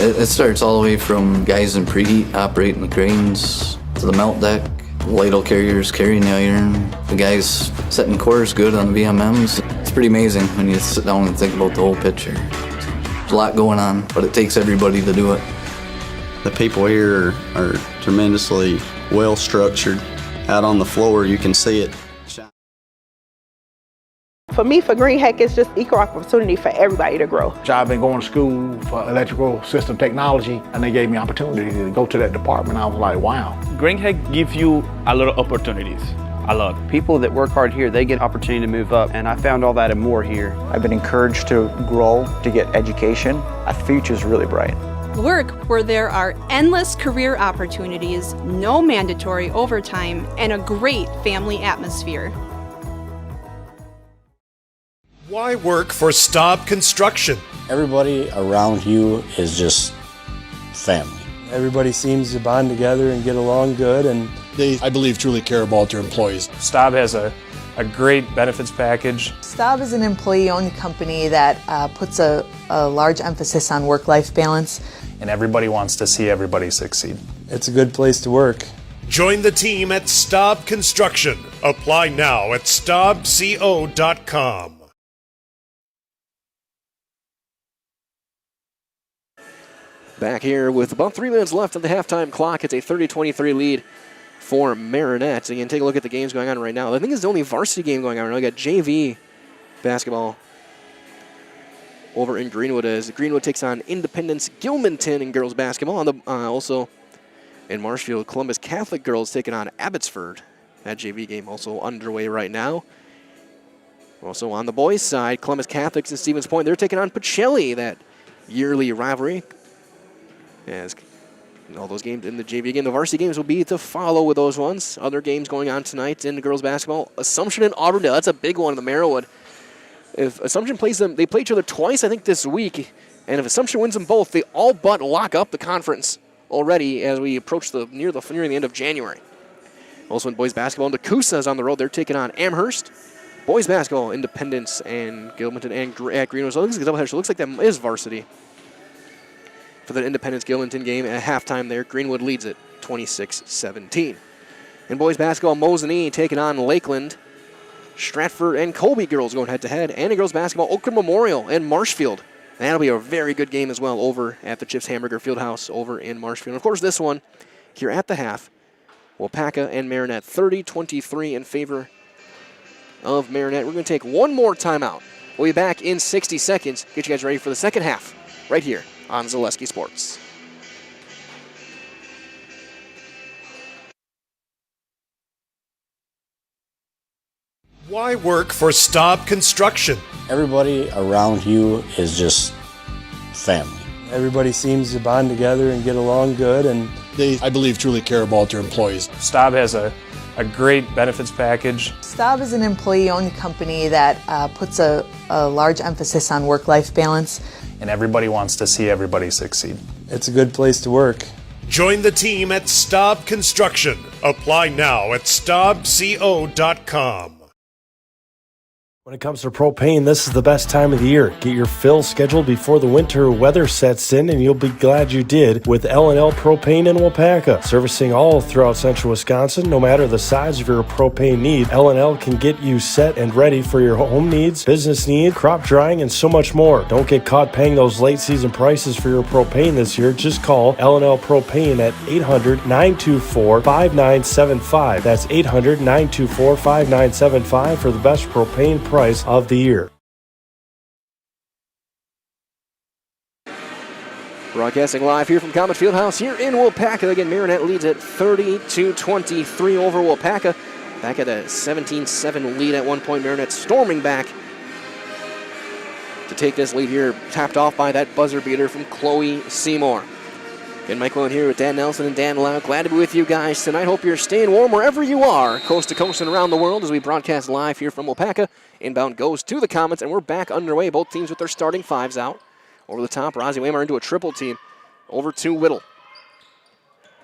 It starts all the way from guys in preheat operating the cranes to the melt deck, ladle carriers carrying the iron, the guys setting cores good on the VMMs. It's pretty amazing when you sit down and think about the whole picture. There's a lot going on, but it takes everybody to do it. The people here are tremendously well structured. Out on the floor, you can see it. For me, for Green Heck, it's just equal opportunity for everybody to grow. I've been going to school for electrical system technology, and they gave me opportunity to go to that department. I was like, wow. Green Heck gives you a lot of opportunities. A lot. People that work hard here, they get opportunity to move up, and I found all that and more here. I've been encouraged to grow, to get education. Our future's really bright. Work where there are endless career opportunities, no mandatory overtime, and a great family atmosphere. Why work for Staub Construction? Everybody around you is just family. Everybody seems to bond together and get along good, and They, I believe, truly care about their employees. Staub has a great benefits package. Staub is an employee-owned company that puts a large emphasis on work-life balance. And everybody wants to see everybody succeed. it's a good place to work. Join the team at Staub Construction. Apply now at staubco.com. Back here with about 3 minutes left of the halftime clock. It's a 30-23 lead for Marinette. Again, take a look at the games going on right now. I think it's the only varsity game going on right now. We got JV basketball over in Greenwood as Greenwood takes on Independence Gilmanton in girls basketball. On the also in Marshfield, Columbus Catholic girls taking on Abbotsford. That JV game also underway right now. Also on the boys' side, Columbus Catholics and Stevens Point, they're taking on Pacelli, that yearly rivalry. As all those games in the JV game, the varsity games will be to follow with those ones. Other games going on tonight in the girls basketball. Assumption and Auburndale, that's a big one in the Merrillwood. If Assumption plays them, they play each other twice, I think, this week. And if Assumption wins them both, they all but lock up the conference already as we approach near the end of January. Also in boys basketball, Nakusa is on the road. They're taking on Amherst. Boys basketball, Independence and Gilmanton and at Greenwood. So it looks like that is varsity for the Independence Gilmanton game at halftime there. Greenwood leads it 26-17. In boys basketball, Mosinee taking on Lakeland. Stratford and Colby girls going head-to-head. And in girls basketball, Oakland Memorial and Marshfield. That'll be a very good game as well over at the Chips Hamburger Fieldhouse over in Marshfield. And of course, this one here at the half, Waupaca and Marinette 30-23 in favor of Marinette. We're going to take one more timeout. We'll be back in 60 seconds. Get you guys ready for the second half right here on Zaleski Sports. Why work for Staub Construction? Everybody around you is just family. Everybody seems to bond together and get along good, and They, I believe, truly care about their employees. Staub has a great benefits package. Staub is an employee-owned company that puts a large emphasis on work-life balance. And everybody wants to see everybody succeed. it's a good place to work. Join the team at Staub Construction. Apply now at staubco.com. When it comes to propane, this is the best time of the year. Get your fill scheduled before the winter weather sets in, and you'll be glad you did with L&L Propane in Waupaca. Servicing all throughout central Wisconsin, no matter the size of your propane need, L&L can get you set and ready for your home needs, business needs, crop drying, and so much more. Don't get caught paying those late season prices for your propane this year. Just call L&L Propane at 800-924-5975. That's 800-924-5975 for the best propane price of the year. Broadcasting live here from Comet Fieldhouse here in Waupaca. Again, Marinette leads at 30-23 over Waupaca. Back at a 17-7 lead at one point. Marinette storming back to take this lead here, tapped off by that buzzer beater from Chloe Seymour. Again, Mike Willen here with Dan Nelson and Dan Lau. Glad to be with you guys tonight. Hope you're staying warm wherever you are, coast to coast and around the world, as we broadcast live here from Waupaca. Inbound goes to the Comets, and we're back underway. Both teams with their starting fives out. Over the top, Rosie Waymar into a triple team. Over to Whittle.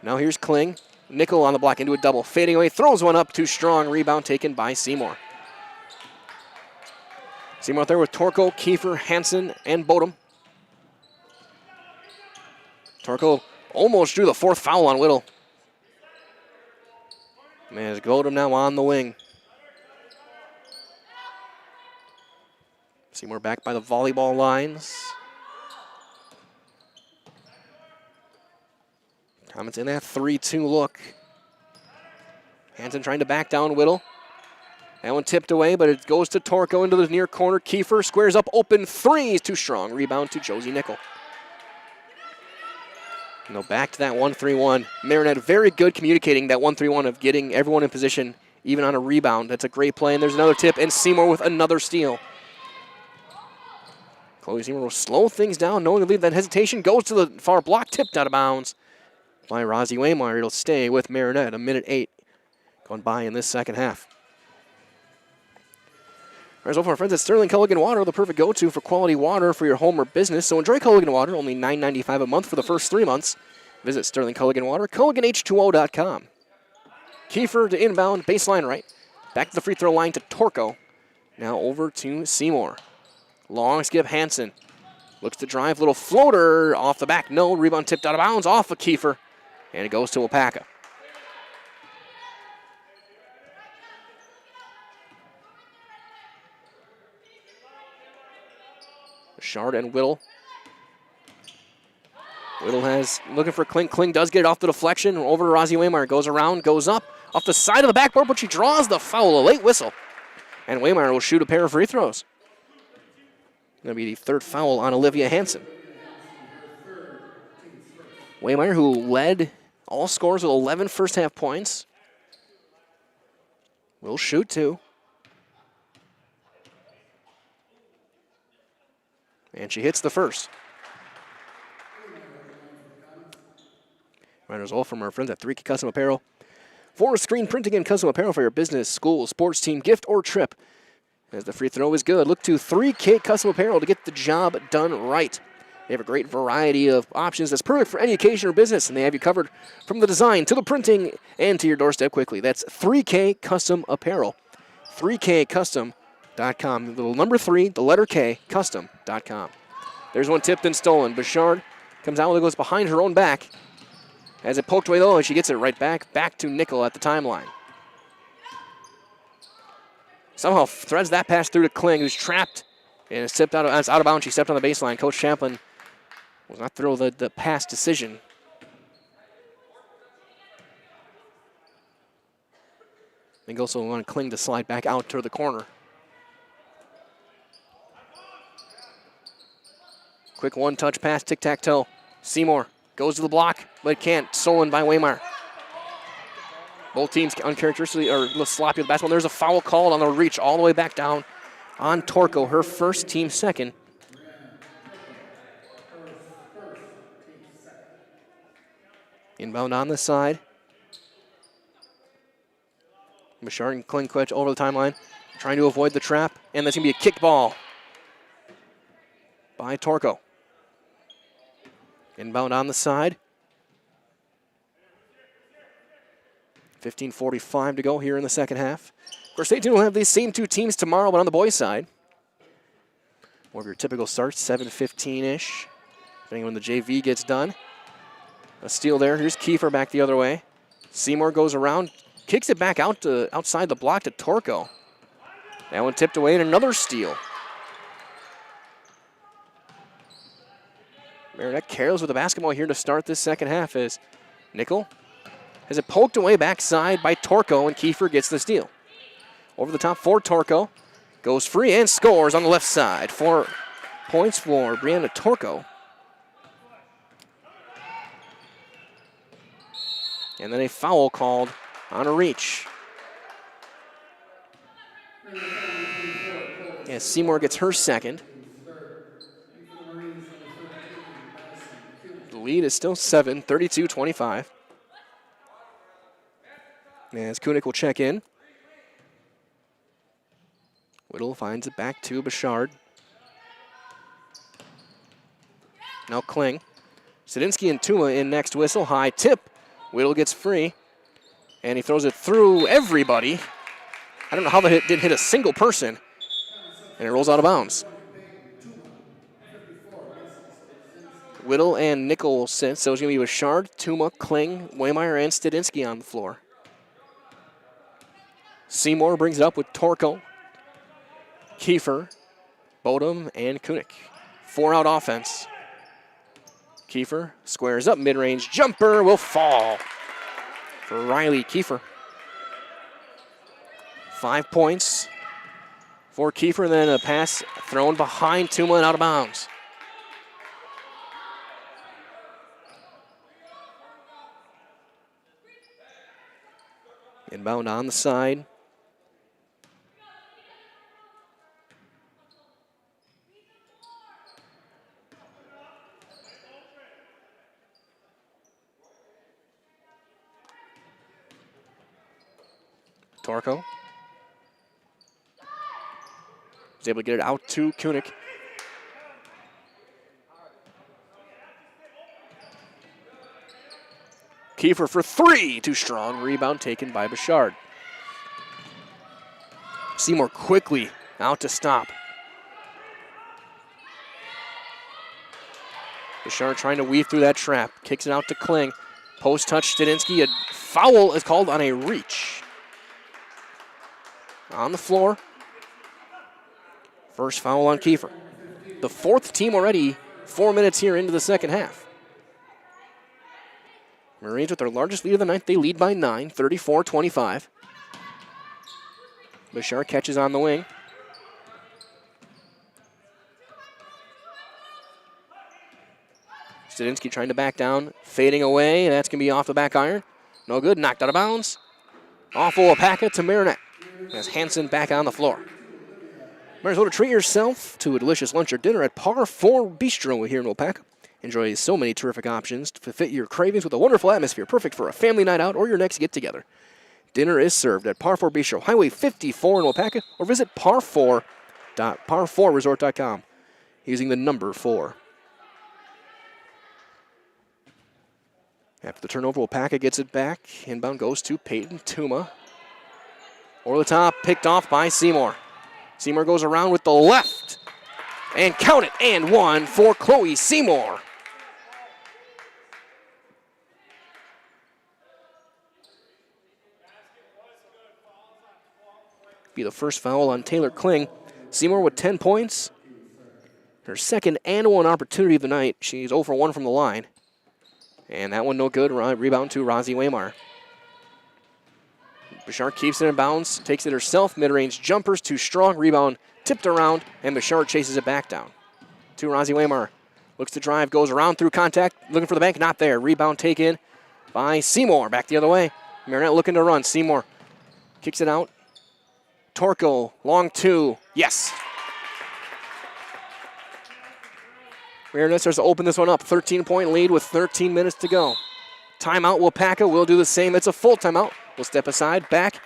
Now here's Kling. Nickel on the block into a double. Fading away, throws one up, too strong. Rebound taken by Seymour. Seymour out there with Torko, Kiefer, Hansen, and Bodum. Torko almost drew the fourth foul on Whittle. Man, it's Bodum now on the wing. Seymour back by the volleyball lines. Comets in that 3-2 look. Hansen trying to back down Whittle. That one tipped away, but it goes to Torko into the near corner. Kiefer squares up, open three. He's too strong. Rebound to Josie Nickel. No, back to that 1-3-1. Marinette very good communicating that 1-3-1 of getting everyone in position, even on a rebound. That's a great play, and there's another tip, and Seymour with another steal. Chloe Seymour will slow things down, knowing to leave that hesitation. Goes to the far block, tipped out of bounds by Rosie Waymar. It'll stay with Marinette. A minute 8 going by in this second half. All right, so for our friends at Sterling Culligan Water, the perfect go-to for quality water for your home or business. So enjoy Culligan Water, only $9.95 a month for the first 3 months. Visit Sterling Culligan Water, CulliganH2O.com. Kiefer to inbound, baseline right. Back to the free throw line to Torko. Now over to Seymour. Long skip, Hansen. Looks to drive, little floater off the back. No, rebound tipped out of bounds off of Kiefer. And it goes to Waupaca. Shard and Whittle. Whittle has, looking for Kling. Kling does get it off the deflection. Over to Rosie Waymar. Goes around, goes up. Off the side of the backboard, but she draws the foul. A late whistle. And Waymar will shoot a pair of free throws. Going to be the third foul on Olivia Hansen. Waymar, who led all scores with 11 first half points, will shoot two. And she hits the first. Runners all from our friends at 3K Custom Apparel. For screen printing and custom apparel for your business, school, sports team, gift, or trip. As the free throw is good, look to 3K Custom Apparel to get the job done right. They have a great variety of options that's perfect for any occasion or business, and they have you covered from the design to the printing and to your doorstep quickly. That's 3K Custom Apparel. 3KCustom.com. The little number 3, the letter K, custom.com. There's one tipped and stolen. Bouchard comes out with it, goes behind her own back. As it poked away though, and she gets it right back to Nickel at the timeline. Somehow threads that pass through to Kling, who's trapped and is tipped out of bounds. She stepped on the baseline. Coach Champlin will not throw the pass decision. I think also want Kling to slide back out to the corner. Quick one-touch pass, tic-tac-toe. Seymour goes to the block, but can't. Stolen by Waymar. Both teams uncharacteristically are a little sloppy with the basketball. There's a foul called on the reach all the way back down on Torco, her first, team second. Inbound on the side. Bouchard and Klingquist over the timeline, trying to avoid the trap, and that's going to be a kick ball by Torco. Inbound on the side. 15:45 to go here in the second half. Of course, stay tuned. We'll have these same two teams tomorrow, but on the boys' side. More of your typical starts, 7:15-ish, depending on when the JV gets done. A steal there. Here's Kiefer back the other way. Seymour goes around, kicks it back out to outside the block to Torco. That one tipped away and another steal. Marinette careless with the basketball here to start this second half as Nickel has it poked away backside by Torco, and Kiefer gets the steal. Over the top for Torco. Goes free and scores on the left side. 4 points for Brianna Torco. And then a foul called on a reach. Yeah, Seymour gets her second. The lead is still 7, 32-25. As Kunik will check in. Whittle finds it back to Bouchard. Now Kling. Sadinsky and Tuma in next whistle. High tip. Whittle gets free. And he throws it through everybody. I don't know how the hit didn't hit a single person. And it rolls out of bounds. Whittle and Nickel will sit. So it's going to be Bouchard, Tuma, Kling, Waymeyer, and Stadinsky on the floor. Seymour brings it up with Torco, Kiefer, Bodum, and Kunik. 4-out offense. Kiefer squares up, mid-range jumper will fall for Riley Kiefer. 5 points for Kiefer, then a pass thrown behind Tuma and out of bounds. Inbound on the side. Torco is able to get it out to Kunik. Kiefer for 3, too strong. Rebound taken by Bouchard. Seymour quickly out to stop. Bouchard trying to weave through that trap. Kicks it out to Kling. Post touch Stadinsky. A foul is called on a reach. On the floor. First foul on Kiefer. The fourth team already 4 minutes here into the second half. Marines with their largest lead of the night. They lead by 9, 34-25. Bouchard catches on the wing. Stadinsky trying to back down, fading away, and that's going to be off the back iron. No good, knocked out of bounds. Off Waupaca to Marinette. As Hansen back on the floor. Might as well treat yourself to a delicious lunch or dinner at Par 4 Bistro here in Waupaca. Enjoy so many terrific options to fit your cravings with a wonderful atmosphere, perfect for a family night out or your next get-together. Dinner is served at Par 4 Bistro, Highway 54 in Waupaca, or visit par4resort.com using the number 4. After the turnover, Waupaca gets it back. Inbound goes to Peyton Tuma. Over the top, picked off by Seymour. Seymour goes around with the left. And count it, and 1 for Chloe Seymour. Be the first foul on Taylor Kling. Seymour with 10 points. Her second and 1 opportunity of the night. She's 0 for 1 from the line. And that one no good. Rebound to Rosie Waymar. Bouchard keeps it in bounds, takes it herself. Mid-range jumpers, too strong. Rebound tipped around, and Bouchard chases it back down. To Rosie Waymar. Looks to drive, goes around through contact, looking for the bank, not there. Rebound taken by Seymour. Back the other way. Marinette looking to run. Seymour kicks it out. Torco, long two. Yes. Marinette starts to open this one up. 13-point lead with 13 minutes to go. Timeout. Waupaca will do the same. It's a full timeout. We'll step aside. Back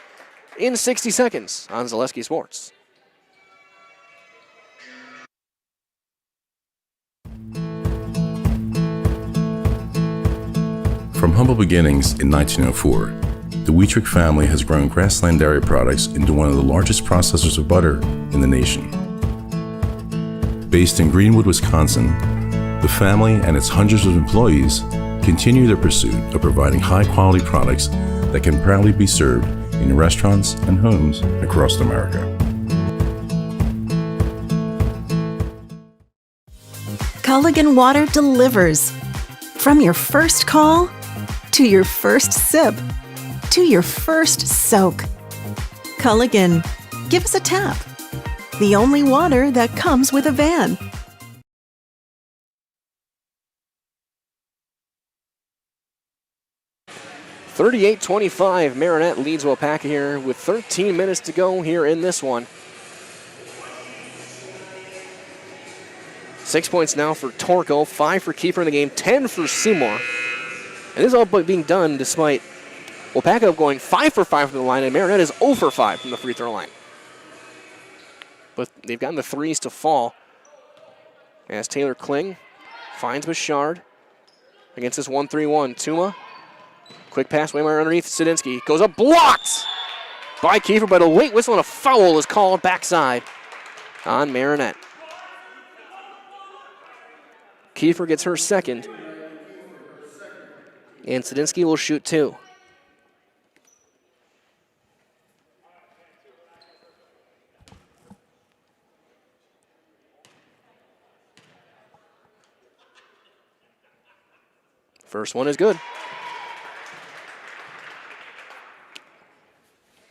in 60 seconds on Zaleski Sports. From humble beginnings in 1904, the Wietrich family has grown Grassland Dairy Products into one of the largest processors of butter in the nation. Based in Greenwood, Wisconsin, the family and its hundreds of employees continue their pursuit of providing high-quality products that can proudly be served in restaurants and homes across America. Culligan Water delivers. From your first call to your first sip to your first soak. Culligan, give us a tap. The only water that comes with a van. (38-25). Marinette leads Waupaca here with 13 minutes to go here in this one. 6 points now for Torco, 5 for Kiefer in the game, 10 for Seymour. And this is all being done despite Waupaca going 5 for 5 from the line, and Marinette is 0 for 5 from the free throw line. But they've gotten the threes to fall as Taylor Kling finds Bouchard against this 1-3-1. Tuma, quick pass, Waymeyer underneath, Sadinsky goes up, blocked by Kiefer, but a late whistle and a foul is called backside on Marinette. Kiefer gets her second, and Sadinsky will shoot 2. First one is good.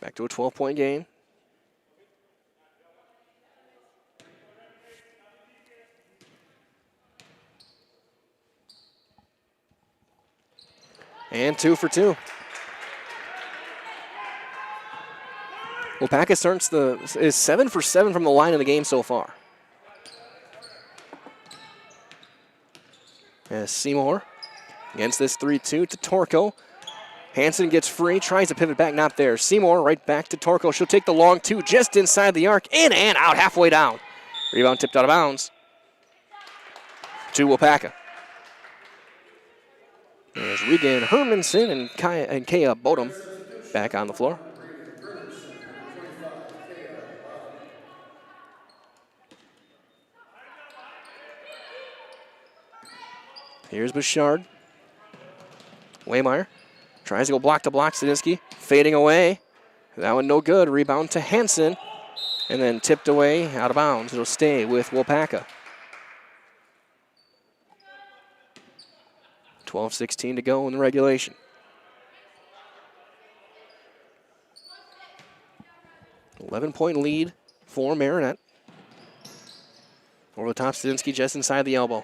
Back to a 12-point game. And 2 for 2. Waupaca is 7 for 7 from the line in the game so far. As Seymour against this 3-2 to Torco. Hansen gets free, tries to pivot back, not there. Seymour right back to Torco. She'll take the long two just inside the arc, in and out, halfway down. Rebound tipped out of bounds to Waupaca. There's Regan Hermanson and Kaya Bodum back on the floor. Here's Bouchard. Waymeyer tries to go block to block. Sadinsky fading away. That one no good. Rebound to Hansen. And then tipped away out of bounds. It'll stay with Waupaca. 12:16 to go in the regulation. .11-point lead for Marinette. Over the top, Sadinsky just inside the elbow.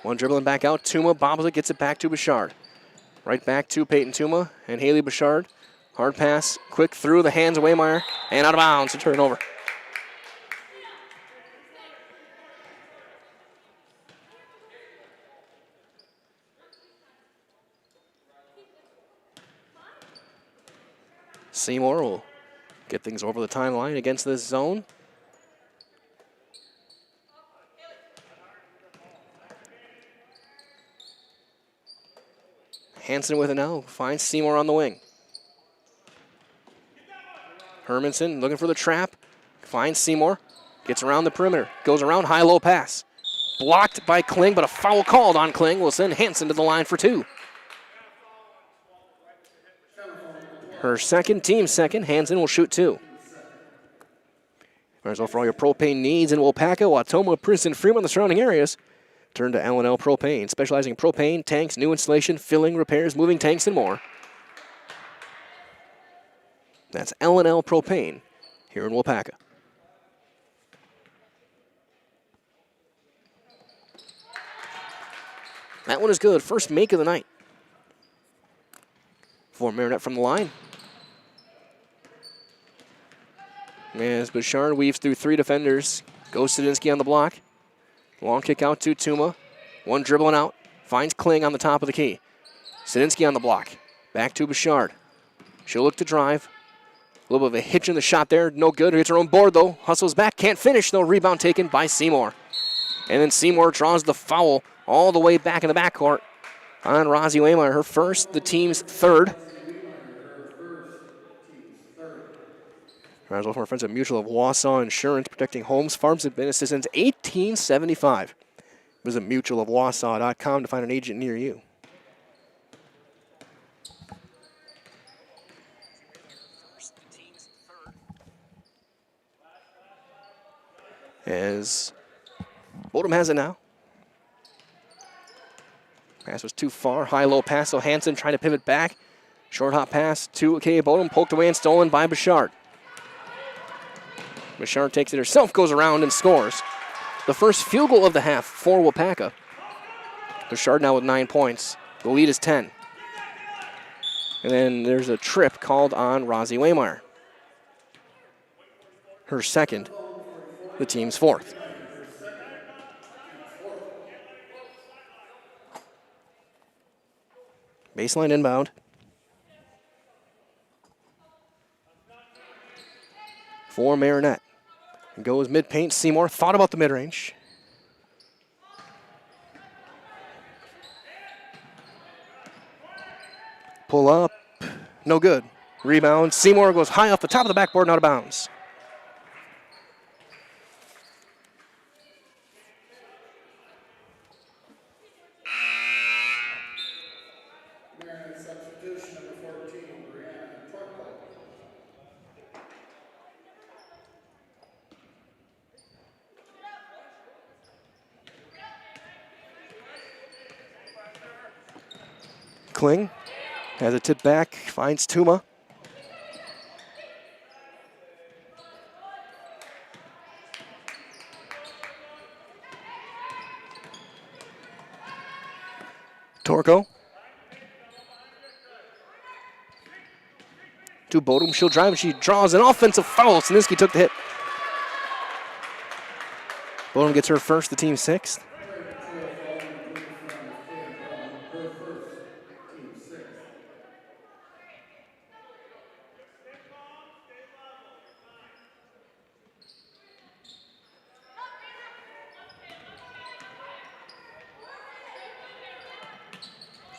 One dribbling back out. Tuma bobbles it, gets it back to Bouchard. Right back to Peyton Tuma and Haley Bouchard. Hard pass, quick through the hands of Waymeyer, and out of bounds to turn over. Seymour will get things over the timeline against this zone. Hansen with it now, finds Seymour on the wing. Hermanson looking for the trap, finds Seymour, gets around the perimeter, goes around, high-low pass. Blocked by Kling, but a foul called on Kling will send Hansen to the line for 2. Her second, team second. Hansen will shoot 2. Might as well for all your propane needs in Waupaca, Wautoma, Princeton, Fremont, and the surrounding areas. Turn to L&L Propane, specializing in propane, tanks, new installation, filling, repairs, moving tanks, and more. That's L&L Propane here in Waupaca. That one is good. First make of the night. for Marinette from the line. As Bouchard weaves through 3 defenders, goes Sadinsky on the block. Long kick out to Tuma. One dribbling out, finds Kling on the top of the key. Sadinsky on the block, back to Bouchard. She'll look to drive. A little bit of a hitch in the shot there, no good. Hits her own board though, hustles back, can't finish though. Rebound taken by Seymour. And then Seymour draws the foul all the way back in the backcourt on Rosie Waymeyer, her first, the team's third. As well from our friends at Mutual of Wausau Insurance, protecting homes, farms, and businesses since 1875. Visit mutualofwausau.com to find an agent near you. As Bodum has it now. Pass was too far. High-low pass, so Hansen trying to pivot back. Short hop pass to K. Bodum, poked away and stolen by Bouchard. Bouchard takes it herself, goes around and scores. The first field goal of the half for Waupaca. Bouchard now with 9 points. The lead is 10. And then there's a trip called on Rosie Waymeyer. Her second, the team's fourth. Baseline inbound. For Marinette. Goes mid-paint. Seymour thought about the mid-range. Pull up. No good. Rebound. Seymour goes high off the top of the backboard and out of bounds. Kling has a tip back, finds Tuma. Torko. To Bodum, she'll drive and she draws an offensive foul. Sadinsky took the hit. Bodum gets her first, the team sixth.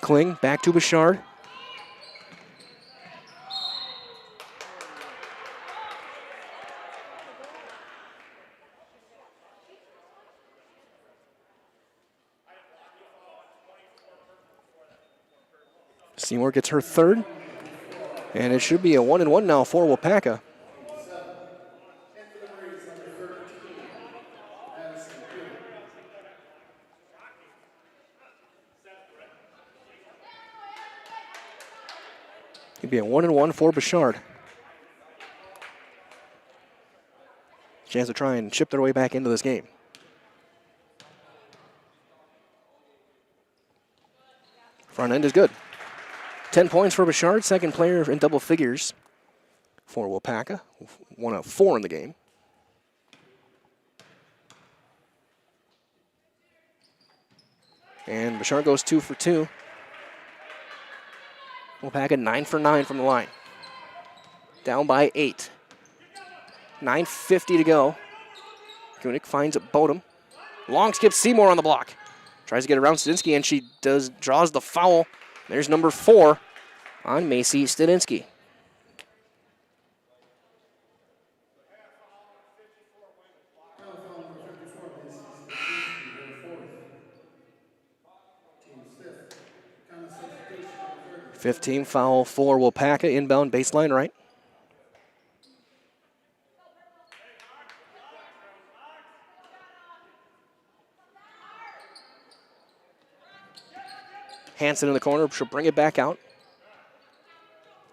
Kling back to Bouchard. Seymour gets her third. And it should be a 1-and-1 now for Waupaca. It'd be a 1-and-1 for Bouchard. Chance to try and chip their way back into this game. Front end is good. 10 points for Bouchard, second player in double figures for Waupaca. 1 of 4 in the game. And Bouchard goes 2 for 2. Waupaca 9 for 9 from the line. Down by 8. 9:50 to go. Koenig finds Bodum. Long skip Seymour on the block. Tries to get around Sadinsky, and she draws the foul. There's number 4 on Macy Sadinsky. Fifteen foul for Waupaca, inbound baseline right. Hansen in the corner, she'll bring it back out.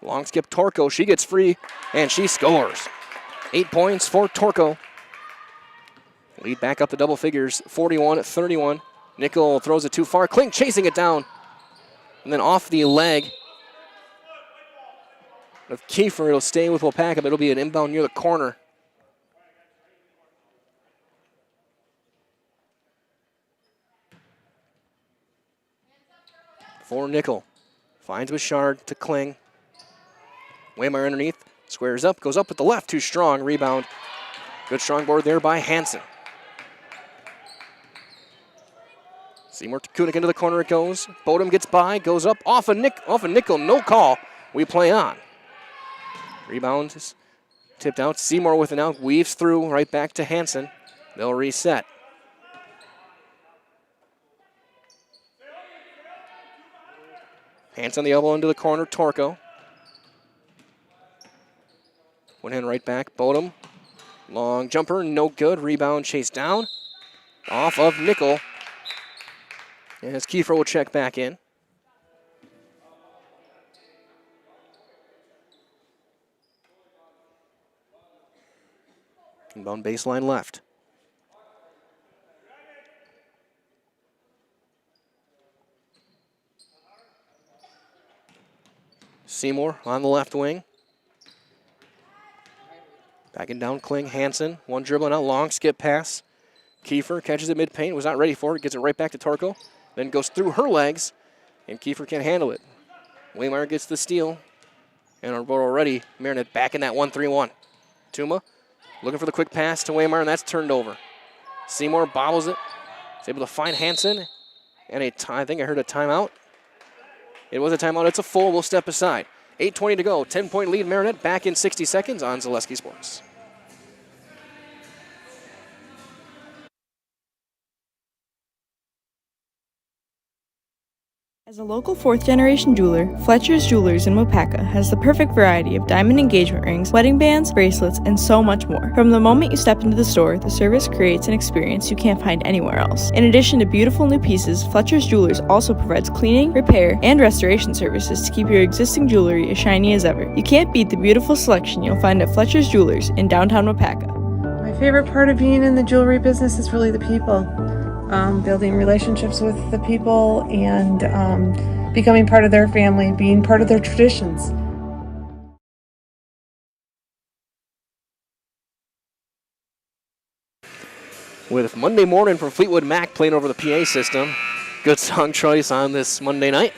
Long skip Torko, she gets free, and she scores. 8 points for Torko. Lead back up to double figures, 41-31. Nickel throws it too far, Klink chasing it down. And then off the leg of Kiefer. It'll stay with Waupaca, but it'll be an inbound near the corner. For Nickel. Finds Bouchard to Kling. Waymire underneath. Squares up. Goes up with the left. Too strong. Rebound. Good strong board there by Hansen. Seymour to Kunik into the corner it goes. Bodum gets by. Goes up. Off a Nickel. No call. We play on. Rebound is tipped out. Seymour with it now. Weaves through. Right back to Hansen. They'll reset. Hands on the elbow into the corner, Torco. One hand right back, Bodum. Long jumper, no good. Rebound chased down. Off of Nickel. As Kiefer will check back in. Inbound baseline left. Seymour on the left wing. Backing down Kling, Hansen. One dribbling out, long skip pass. Kiefer catches it mid-paint, was not ready for it, gets it right back to Torco. Then goes through her legs, and Kiefer can't handle it. Waymire gets the steal. And on board already, Marinette back in that 1-3-1. Tuma looking for the quick pass to Waymire, and that's turned over. Seymour bobbles it. Is able to find Hansen. And I think I heard a timeout. It was a timeout. It's a full. We'll step aside. 8:20 to go. 10-point lead. Marinette back in 60 seconds on Zaleski Sports. As a local fourth-generation jeweler, Fletcher's Jewelers in Waupaca has the perfect variety of diamond engagement rings, wedding bands, bracelets, and so much more. From the moment you step into the store, the service creates an experience you can't find anywhere else. In addition to beautiful new pieces, Fletcher's Jewelers also provides cleaning, repair, and restoration services to keep your existing jewelry as shiny as ever. You can't beat the beautiful selection you'll find at Fletcher's Jewelers in downtown Waupaca. My favorite part of being in the jewelry business is really the people. Building relationships with the people and becoming part of their family, being part of their traditions. With Monday Morning from Fleetwood Mac playing over the PA system. Good song choice on this Monday night.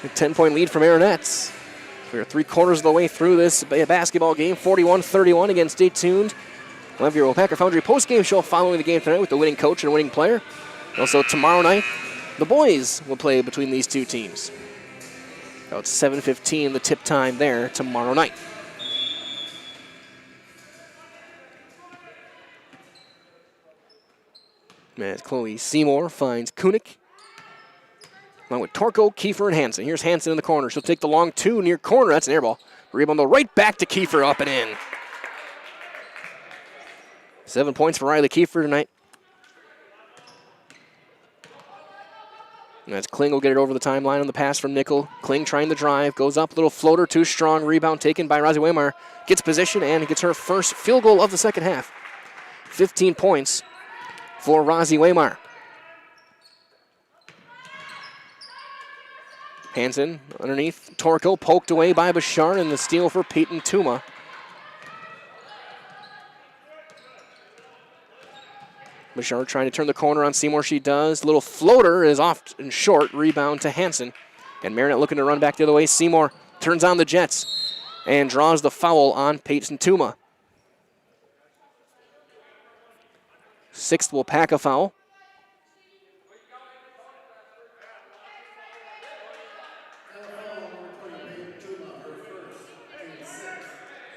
A 10-point lead for Marinettes. We are 3/4 of the way through this basketball game, 41-31. Again, stay tuned. We'll have your Waupaca Foundry postgame show following the game tonight with the winning coach and winning player. Also, tomorrow night, the boys will play between these two teams. About 7:15, the tip time there tomorrow night. As Chloe Seymour finds Kunik. Along with Torco, Kiefer, and Hansen. Here's Hansen in the corner. She'll take the long two near corner. That's an air ball. Rebound though right back to Kiefer, up and in. 7 points for Riley Kiefer tonight. And as Kling will get it over the timeline on the pass from Nickel. Kling trying to drive, goes up, little floater, too strong. Rebound taken by Rosie Waymire. Gets position and gets her first field goal of the second half. 15 points for Rosie Waymire. Hansen underneath. Torco poked away by Bouchard, and the steal for Peyton Tuma. Bouchard trying to turn the corner on Seymour. She does. Little floater is off and short. Rebound to Hansen. And Marinette looking to run back the other way. Seymour turns on the Jets and draws the foul on Peyton Tuma. Sixth Waupaca foul.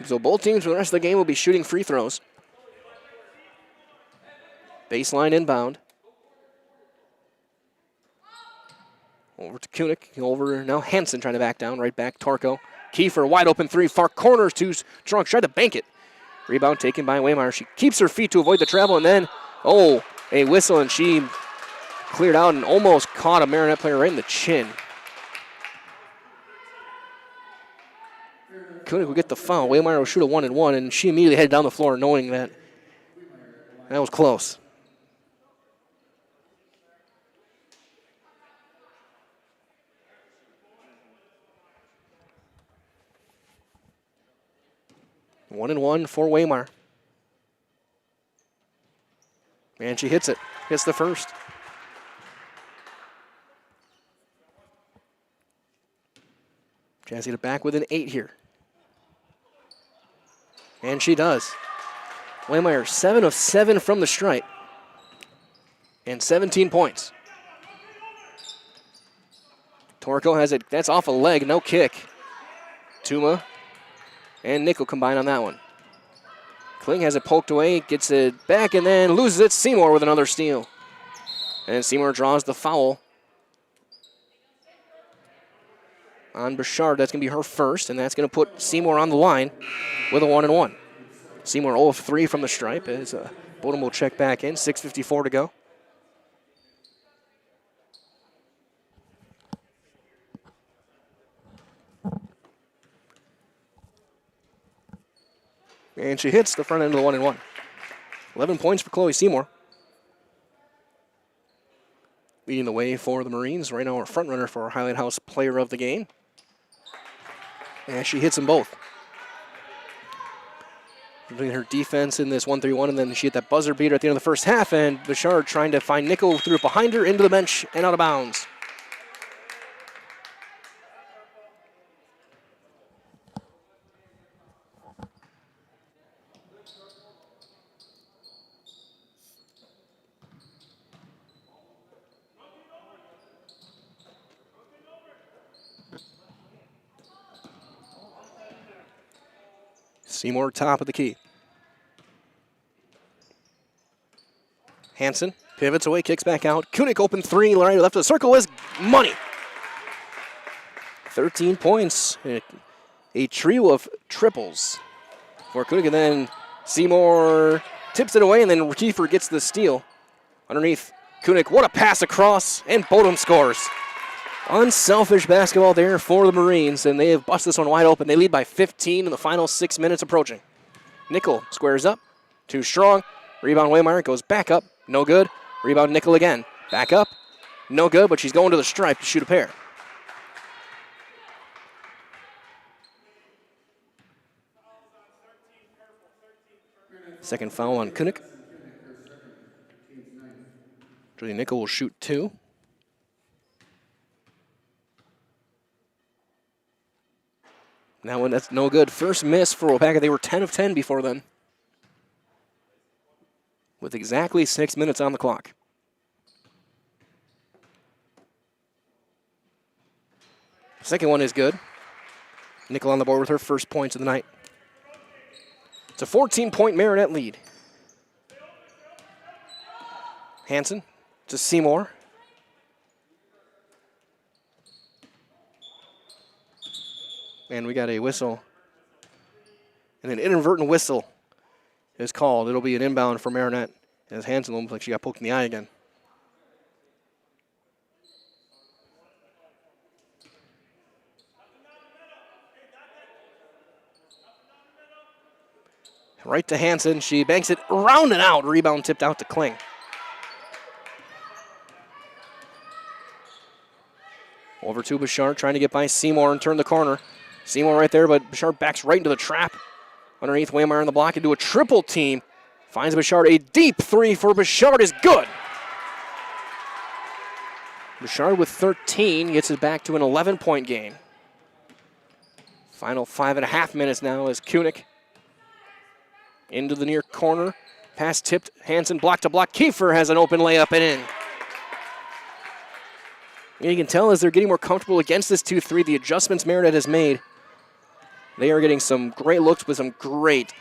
So both teams for the rest of the game will be shooting free throws. Baseline inbound. Over to Kunik. Over now Hansen trying to back down. Right back Torco. Kiefer wide open three. Far corners too strong. Tried to bank it. Rebound taken by Waymire. She keeps her feet to avoid the travel, and then, a whistle, and she cleared out and almost caught a Marinette player right in the chin. Kunik will get the foul. Waymire will shoot a 1-and-1, and she immediately headed down the floor knowing that was close. 1-1 for Waymire. And she hits it. Hits the first. Jazzy to back with an 8 here. And she does. Waymire 7 of 7 from the stripe. And 17 points. Torco has it. That's off a leg, no kick. Tuma and Nickel combine on that one. Kling has it poked away, gets it back, and then loses it. Seymour with another steal. And Seymour draws the foul on Bouchard. That's going to be her first, and that's going to put Seymour on the line with a 1-1. Seymour 0 of 3 from the stripe as Bodum will check back in. 6:54 to go. And she hits the front end of the 1-1. 11 points for Chloe Seymour. Leading the way for the Marines. Right now our front runner for our Highlight House player of the game. And she hits them both. Doing her defense in this 1-3-1, and then she hit that buzzer beater at the end of the first half, and Bouchard trying to find Nickel, threw it behind her, into the bench, and out of bounds. Seymour top of the key. Hansen pivots away, kicks back out. Kunik open 3, right left of the circle is money. 13 points. A trio of triples for Kunik, and then Seymour tips it away, and then Kiefer gets the steal. Underneath Kunik, what a pass across, and Bodum scores. Unselfish basketball there for the Marines, and they have busted this one wide open. They lead by 15 in the final 6 minutes approaching. Nickel squares up, too strong. Rebound Waymire goes back up, no good. Rebound Nickel again, back up, no good, but she's going to the stripe to shoot a pair. Second foul on Kunik. Julie Nickel will shoot 2. That one, that's no good. First miss for Waupaca. They were 10 of 10 before then. With exactly 6 minutes on the clock. Second one is good. Nickel on the board with her first points of the night. It's a 14-point Marinette lead. Hansen to Seymour. And we got a whistle. And an inadvertent whistle is called. It'll be an inbound for Marinette. As Hansen looks like she got poked in the eye again. Right to Hansen. She banks it around and out. Rebound tipped out to Kling. Over to Bouchard, trying to get by Seymour and turn the corner. Seymour right there, but Bouchard backs right into the trap. Underneath, Waymire on the block into a triple team. Finds Bouchard. A deep 3 for Bouchard is good. Bouchard with 13 gets it back to an 11-point game. Final 5.5 minutes now as Kunik into the near corner. Pass tipped. Hansen block to block. Kiefer has an open layup and in. And you can tell as they're getting more comfortable against this 2-3, the adjustments Marinette has made. They are getting some great looks with some great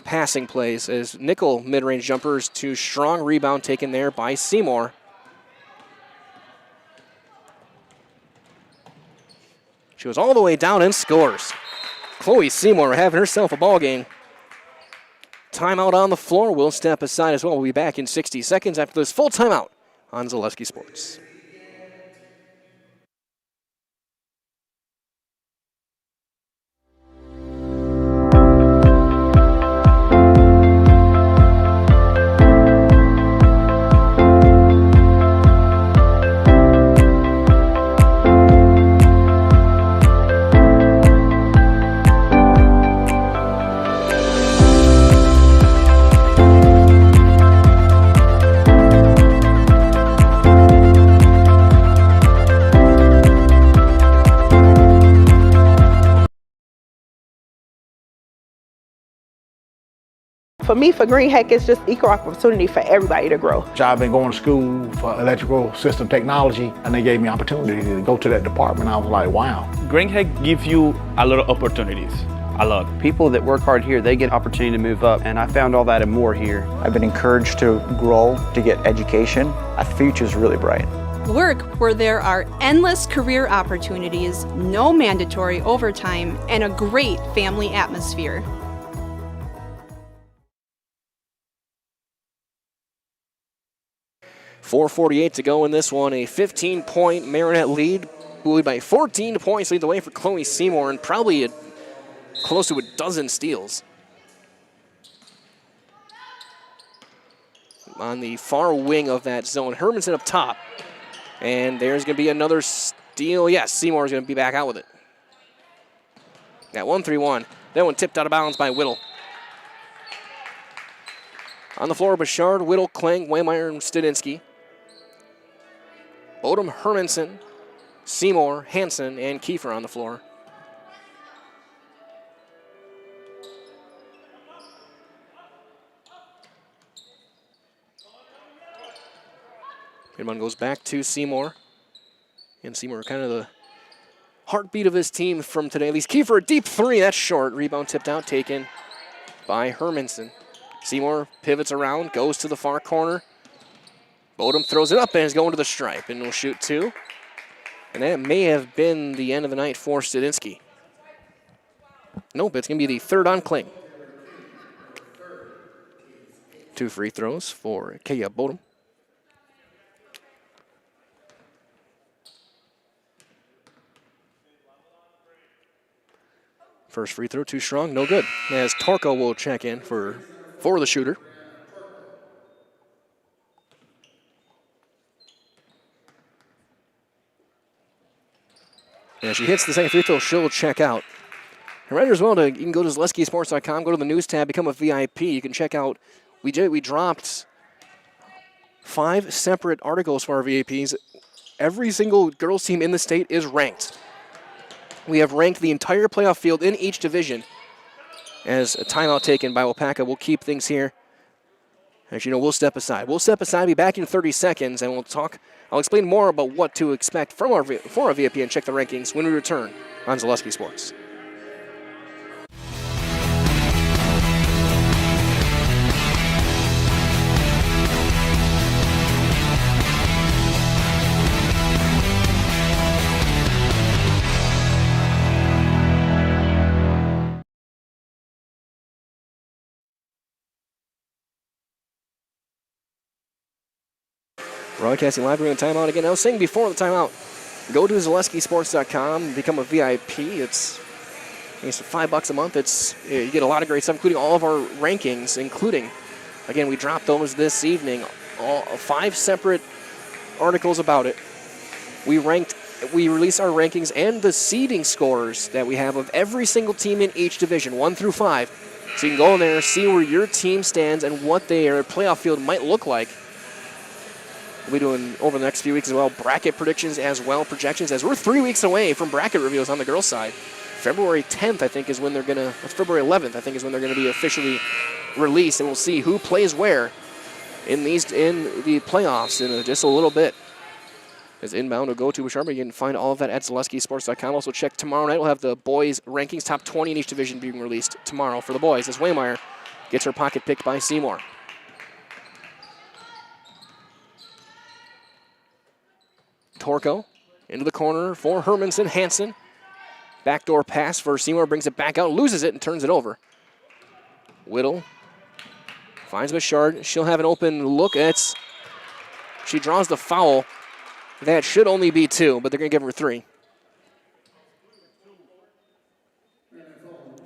passing plays as Nickel mid-range jumpers to strong rebound taken there by Seymour. She goes all the way down and scores. Chloe Seymour having herself a ball game. Timeout on the floor. We'll step aside as well. We'll be back in 60 seconds after this full timeout on Zaleski Sports. For me, for Green Heck, it's just equal opportunity for everybody to grow. I've been going to school for electrical system technology, and they gave me opportunity to go to that department. I was like, wow. Green Heck gives you a lot of opportunities. A lot. People that work hard here, they get opportunity to move up, and I found all that and more here. I've been encouraged to grow, to get education. Our future's really bright. Work where there are endless career opportunities, no mandatory overtime, and a great family atmosphere. .448 to go in this one. A 15-point Marinette lead, buoyed by 14 points, lead the way for Chloe Seymour, and probably close to a dozen steals. On the far wing of that zone, Hermanson up top. And there's going to be another steal. Yes, Seymour is going to be back out with it. At 1-3-1. That one tipped out of bounds by Whittle. On the floor, Bouchard, Whittle, Kling, Waymeyer, and Studinsky. Odom, Hermanson, Seymour, Hansen, and Kiefer on the floor. Pinman goes back to Seymour. And Seymour kind of the heartbeat of his team from today. At least Kiefer, a deep three. That's short. Rebound tipped out, taken by Hermanson. Seymour pivots around, goes to the far corner. Odom throws it up and is going to the stripe. And will shoot two. And that may have been the end of the night for Studinsky. Nope, it's going to be the third on Kling. 2 free throws for Kaya Bodum. First free throw, too strong, no good. As Torko will check in for the shooter. And she hits the second free throw, she'll check out. Reminder as well, you can go to ZaleskiSports.com, go to the news tab, become a VIP. You can check out, we dropped 5 separate articles for our VIPs. Every single girls team in the state is ranked. We have ranked the entire playoff field in each division. As a timeout taken by Waupaca, we'll keep things here. As you know, we'll step aside. Be back in 30 seconds, and I'll explain more about what to expect from our VIP and check the rankings when we return on Zaleski Sports. Broadcasting live during the timeout again. I was saying before the timeout, go to ZaleskiSports.com, become a VIP. It's $5 a month. You get a lot of great stuff, including all of our rankings, including, again, we dropped those this evening, 5 separate articles about it. We release our rankings and the seeding scores that we have of every single team in each division, 1 through 5. So you can go in there, see where your team stands and what their playoff field might look like. We'll be doing over the next few weeks as well bracket predictions as well, projections, as we're 3 weeks away from bracket reveals on the girls' side. February 10th, I think, is when February 11th, I think, is when they're going to be officially released, and we'll see who plays where in the playoffs in just a little bit. As inbound will go to Bouchard, you can find all of that at ZaleskiSports.com. Also check tomorrow night. We'll have the boys' rankings, top 20 in each division being released tomorrow for the boys, as Waymeyer gets her pocket picked by Seymour. Torko into the corner for Hermanson. Hansen. Backdoor pass for Seymour, brings it back out, loses it, and turns it over. Whittle finds Bouchard. She'll have an open look. She draws the foul. That should only be 2, but they're going to give her 3.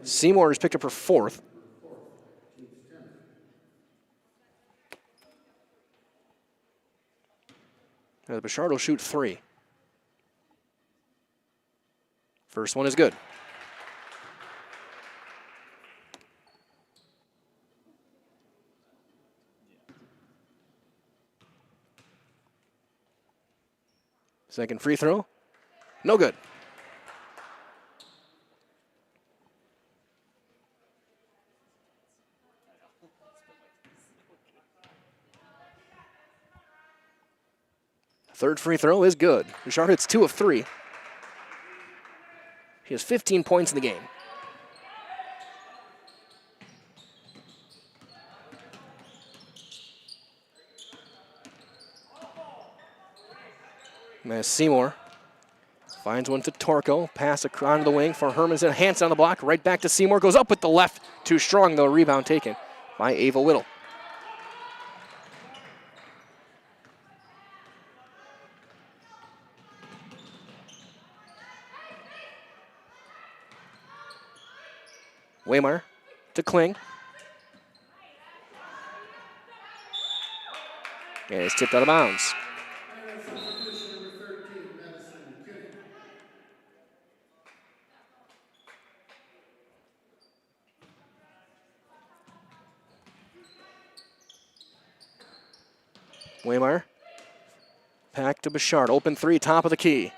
Seymour has picked up her 4th. Bouchard will shoot 3. First one is good. Second free throw, no good. Third free throw is good. Bouchard hits 2 of 3. He has 15 points in the game. As Seymour finds one to Torco. Pass onto the wing for Hermanson. Hanson on the block. Right back to Seymour. Goes up with the left. Too strong, though. Rebound taken by Ava Whittle. Waymire to Kling. And it's tipped out of bounds. Waymire. Back to Bouchard. Open three, top of the key.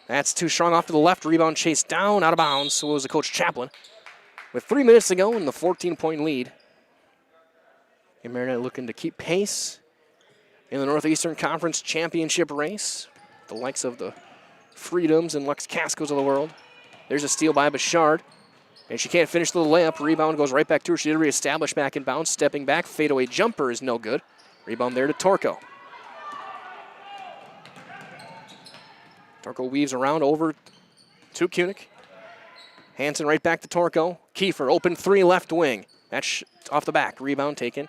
That's too strong off to the left. Rebound chased down, out of bounds. So it was the coach Chaplin. With 3 minutes to go in the 14-point lead. And Marinette looking to keep pace in the Northeastern Conference Championship race. The likes of the Freedoms and Lex Cascos of the world. There's a steal by Bouchard. And she can't finish the layup. Rebound goes right back to her. She did reestablish back in bounds. Stepping back. Fadeaway jumper is no good. Rebound there to Torco. Torco weaves around over to Kunick. Hanson right back to Torco. Kiefer, open three, left wing. That's off the back. Rebound taken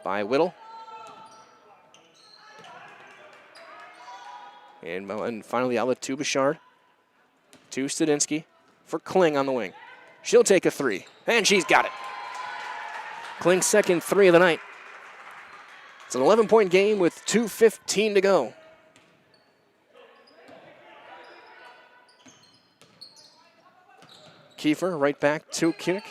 by Whittle. And finally outlet to Bouchard. To Studinsky for Kling on the wing. She'll take a three, and she's got it. Kling's second three of the night. It's an 11-point game with 2:15 to go. Kiefer right back to Kunick.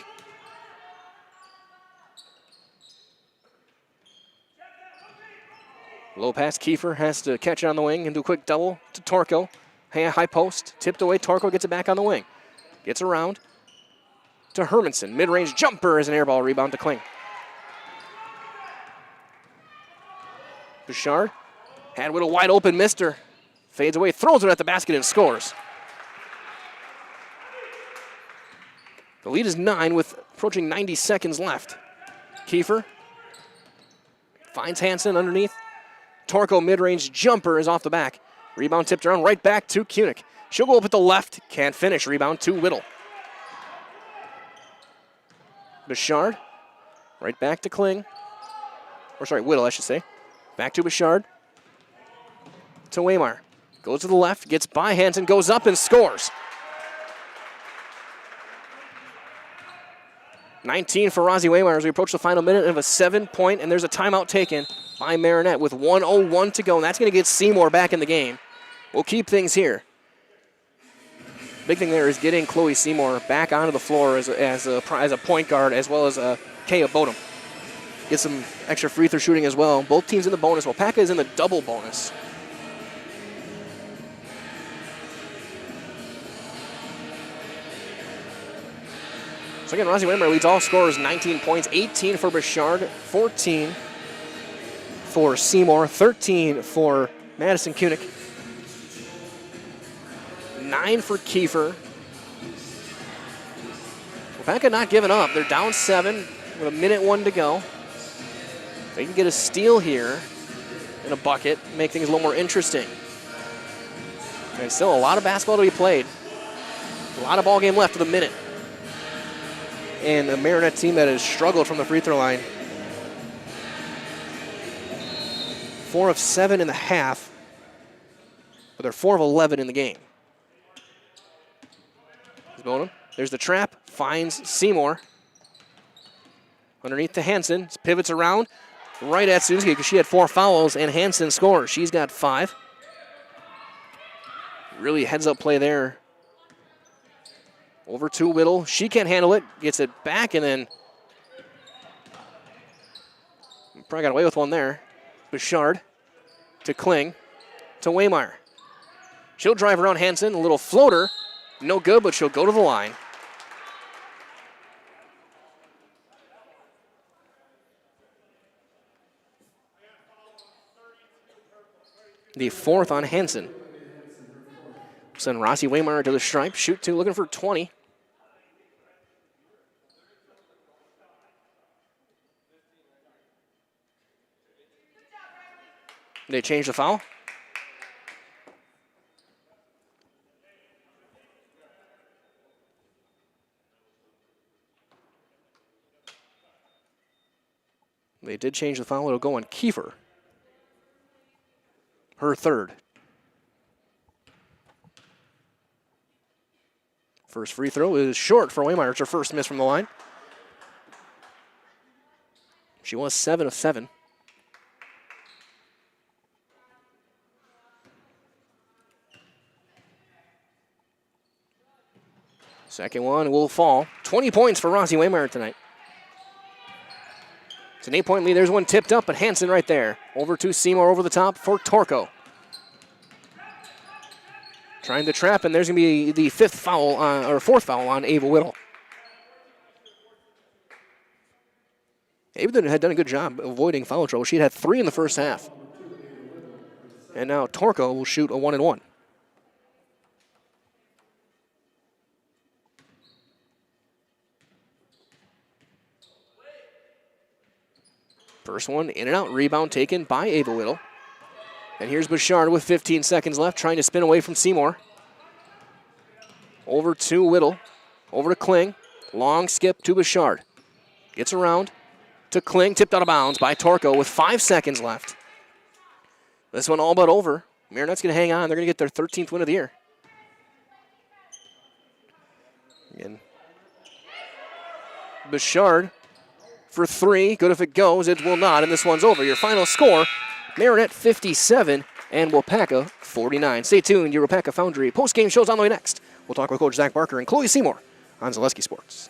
Low pass, Kiefer has to catch it on the wing and do a quick double to Torco. High post, tipped away, Torco gets it back on the wing. Gets around to Hermanson. Mid-range jumper is an airball rebound to Kling. Bouchard had Whittle wide open, missed her. Fades away, throws it at the basket and scores. The lead is 9 with approaching 90 seconds left. Kiefer finds Hanson underneath. Torco mid-range jumper is off the back. Rebound tipped around right back to Kunick. She'll go up at the left, can't finish. Rebound to Whittle. Bouchard right back to Kling. Or sorry, Whittle, I should say. Back to Bouchard. To Waymire. Goes to the left, gets by Hanson, goes up and scores. 19 for Rosie Waymire as we approach the final minute of a 7-point, and there's a timeout taken by Marinette with 1:01 to go, and that's going to get Seymour back in the game. We'll keep things here. Big thing there is getting Chloe Seymour back onto the floor as a point guard, as well as Kaya Bodum. Get some extra free throw shooting as well. Both teams in the bonus. Waupaca is in the double bonus. So again, Rosie Waymire leads all scorers, 19 points, 18 for Bouchard, 14 for Seymour, 13 for Madison Kunick, 9 for Kiefer. Waupaca not giving up. They're down 7 with 1:01 to go. They can get a steal here in a bucket, make things a little more interesting. And still a lot of basketball to be played. A lot of ball game left with a minute. And a Marinette team that has struggled from the free throw line. 4 of 7 in the half, but they're 4 of 11 in the game. There's the trap, finds Seymour. Underneath to Hanson, pivots around, right at Suzuki because she had 4 fouls, and Hanson scores. She's got 5. Really heads up play there. Over to Whittle. She can't handle it. Gets it back and then probably got away with one there. Bouchard to Kling to Waymire. She'll drive around Hanson. A little floater. No good, but she'll go to the line. The fourth on Hansen. Send Rossi Waymeyer to the stripe. Shoot two, looking for 20. They change the foul. They did change the foul. It'll go on Kiefer. Her third. First free throw is short for Waymeyer. It's her first miss from the line. She was 7 of 7. Second one will fall. 20 points for Rossi Waymeyer tonight. It's an 8-point lead. There's one tipped up, but Hansen right there. Over to Seymour over the top for Torco. Trying to trap, and there's going to be the fourth foul on Ava Whittle. Ava had done a good job avoiding foul trouble. She had 3 in the first half. And now Torco will shoot a 1-and-1. First one in and out, rebound taken by Ava Whittle. And here's Bouchard with 15 seconds left, trying to spin away from Seymour. Over to Whittle, over to Kling. Long skip to Bouchard. Gets around to Kling, tipped out of bounds by Torco with 5 seconds left. This one all but over. Marinette's going to hang on. They're going to get their 13th win of the year. Again, Bouchard for 3. Good if it goes. It will not, and this one's over. Your final score, Marinette 57 and Waupaca 49. Stay tuned. Your Waupaca Foundry post-game show's on the way next. We'll talk with Coach Zach Barker and Chloe Seymour on Zaleski Sports.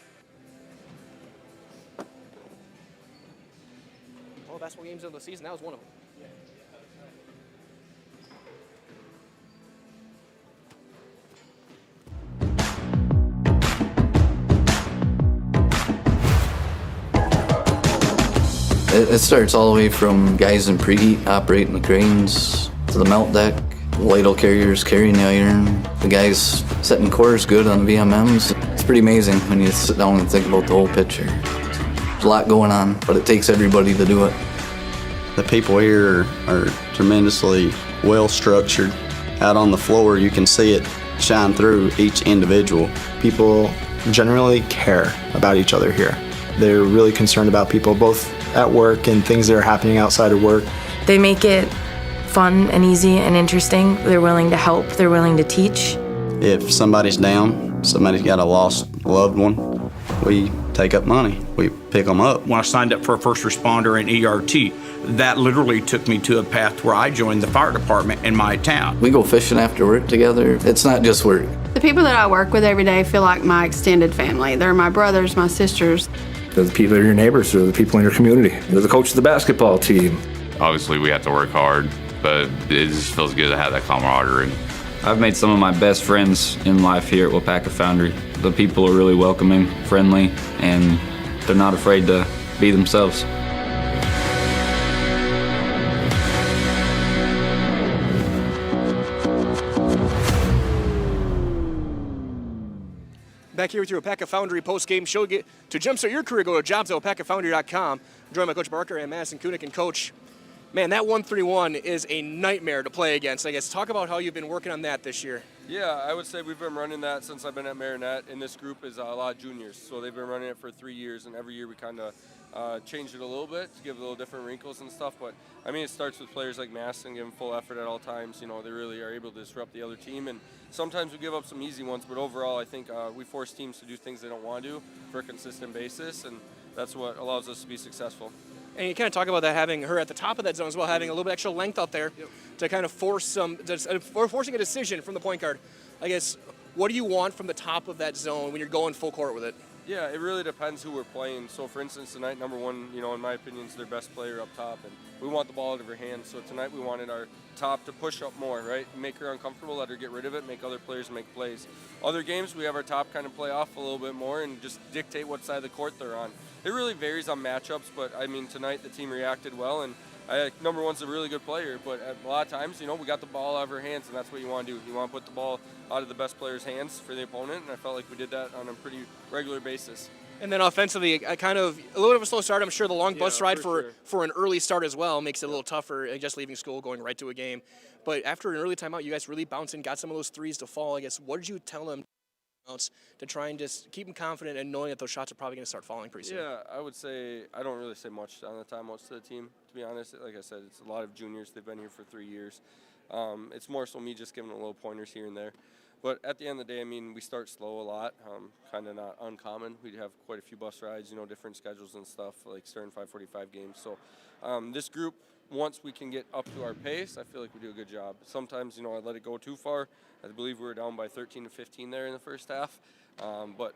All the basketball games of the season, that was one of them. It starts all the way from guys in preheat operating the cranes to the melt deck, ladle carriers carrying the iron, the guys setting cores good on VMMs. It's pretty amazing when you sit down and think about the whole picture. There's a lot going on, but it takes everybody to do it. The people here are tremendously well structured. Out on the floor, you can see it shine through each individual. People generally care about each other here. They're really concerned about people both at work and things that are happening outside of work. They make it fun and easy and interesting. They're willing to help. They're willing to teach. If somebody's down, somebody's got a lost loved one, we take up money. We pick them up. When I signed up for a first responder in ERT, that literally took me to a path where I joined the fire department in my town. We go fishing after work together. It's not just work. The people that I work with every day feel like my extended family. They're my brothers, my sisters. They're the people that are your neighbors, they're the people in your community. They're the coach of the basketball team. Obviously, we have to work hard, but it just feels good to have that camaraderie. I've made some of my best friends in life here at Waupaca Foundry. The people are really welcoming, friendly, and they're not afraid to be themselves. Back here with your Waupaca Foundry post-game show. To jumpstart your career, go to jobs@waupacafoundry.com. I'm joined by Coach Barker and Madison Kunick. And Coach, man, that 1-3-1 is a nightmare to play against. I guess talk about how you've been working on that this year. Yeah, I would say we've been running that since I've been at Marinette, and this group is a lot of juniors. So they've been running it for 3 years, and every year we kind of change it a little bit to give a little different wrinkles and stuff. But I mean, it starts with players like Maston giving full effort at all times. You know, they really are able to disrupt the other team, and sometimes we give up some easy ones. But overall, I think we force teams to do things they don't want to do for a consistent basis, and that's what allows us to be successful. And you kind of talk about that, having her at the top of that zone as well, having a little bit extra length out there to kind of force forcing a decision from the point guard. I guess, what do you want from the top of that zone when you're going full court with it? Yeah, it really depends who we're playing. So, for instance, tonight, number one, you know, in my opinion, is their best player up top, and we want the ball out of her hands. So tonight we wanted our top to push up more, right? Make her uncomfortable, let her get rid of it, make other players make plays. Other games, we have our top kind of play off a little bit more and just dictate what side of the court they're on. It really varies on matchups, but, I mean, tonight the team reacted well, and number one's a really good player, but a lot of times, we got the ball out of her hands, and that's what you want to do. You want to put the ball out of the best player's hands for the opponent, and I felt like we did that on a pretty regular basis. And then offensively, kind of a little bit of a slow start. I'm sure the long bus ride for an early start as well makes it a little tougher, just leaving school, going right to a game. But after an early timeout, you guys really bounced and got some of those threes to fall. I guess, what did you tell them to try and just keep them confident and knowing that those shots are probably going to start falling pretty soon? Yeah, I would say I don't really say much on the timeouts to the team, to be honest. Like I said, it's a lot of juniors. They've been here for 3 years. It's more so me just giving them little pointers here and there. But at the end of the day, we start slow a lot, kind of not uncommon. We have quite a few bus rides, different schedules and stuff, like starting 5:45 games. So this group, once we can get up to our pace, I feel like we do a good job. Sometimes, I let it go too far. I believe we were down by 13 to 15 there in the first half. But,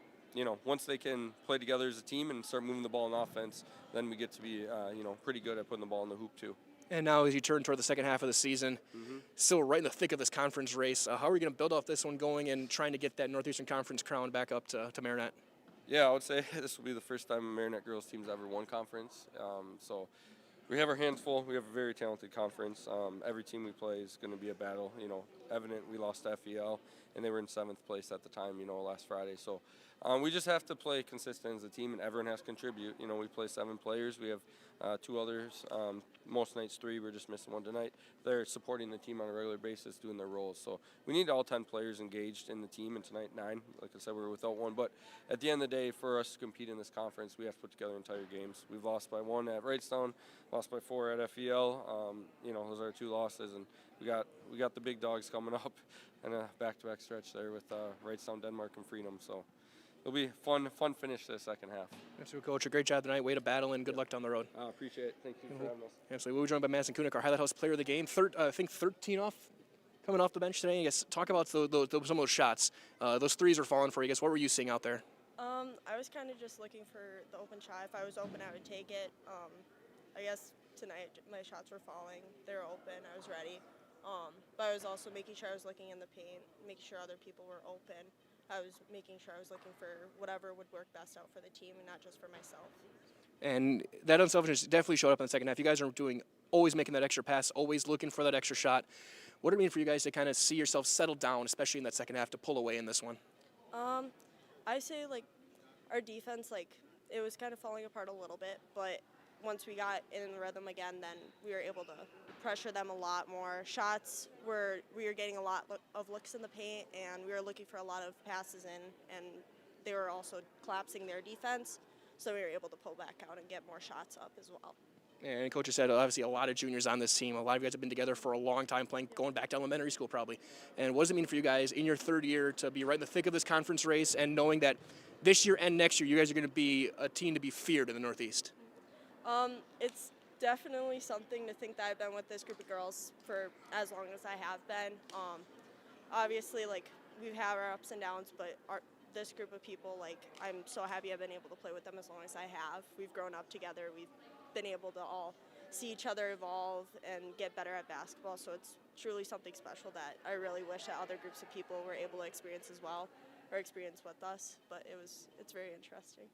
once they can play together as a team and start moving the ball in offense, then we get to be, pretty good at putting the ball in the hoop too. And now as you turn toward the second half of the season, still right in the thick of this conference race, how are you going to build off this one going and trying to get that Northeastern Conference crown back up to Marinette? Yeah, I would say this will be the first time a Marinette girls team's ever won conference. So we have our hands full. We have a very talented conference. Every team we play is going to be a battle. Evident we lost to FEL, and they were in 7th place at the time, last Friday. So we just have to play consistent as a team, and everyone has to contribute. We play 7 players. We have 2 others. Most nights 3. We're just missing 1 tonight. They're supporting the team on a regular basis, doing their roles. So we need all 10 players engaged in the team, and tonight 9. Like I said, we were without 1. But at the end of the day, for us to compete in this conference, we have to put together entire games. We've lost by 1 at Wrightstown, lost by 4 at FEL. Those are our 2 losses, and we got the big dogs coming up, and a back-to-back stretch there with Wrightstown, Denmark, and Freedom. So it'll be fun finish to the second half. Absolutely, Coach. A great job tonight. Way to battle, and good luck down the road. I appreciate it. Thank you for having us. Absolutely. We were joined by Madison Kunik, our Highlight House Player of the Game. I think 13 coming off the bench today. I guess talk about some of those shots. Those threes are falling for you. I guess what were you seeing out there? I was kind of just looking for the open shot. If I was open, I would take it. I guess tonight my shots were falling. They were open. I was ready. But I was also making sure I was looking in the paint, making sure other people were open. I was making sure I was looking for whatever would work best out for the team and not just for myself. And that unselfishness definitely showed up in the second half. You guys are always making that extra pass, always looking for that extra shot. What did it mean for you guys to kind of see yourself settle down, especially in that second half, to pull away in this one? I say, our defense, it was kind of falling apart a little bit, but once we got in the rhythm again, then we were able to pressure them a lot more. Shots, we were getting a lot of looks in the paint, and we were looking for a lot of passes in, and they were also collapsing their defense, so we were able to pull back out and get more shots up as well. And Coach has said, obviously, a lot of juniors on this team. A lot of you guys have been together for a long time, going back to elementary school probably. And what does it mean for you guys in your 3rd year to be right in the thick of this conference race and knowing that this year and next year you guys are going to be a team to be feared in the Northeast? It's definitely something to think that I've been with this group of girls for as long as I have been. Obviously, we've had our ups and downs, but this group of people, I'm so happy I've been able to play with them as long as I have. We've grown up together. We've been able to all see each other evolve and get better at basketball, so it's truly something special that I really wish that other groups of people were able to experience as well, or experience with us, but it's very interesting.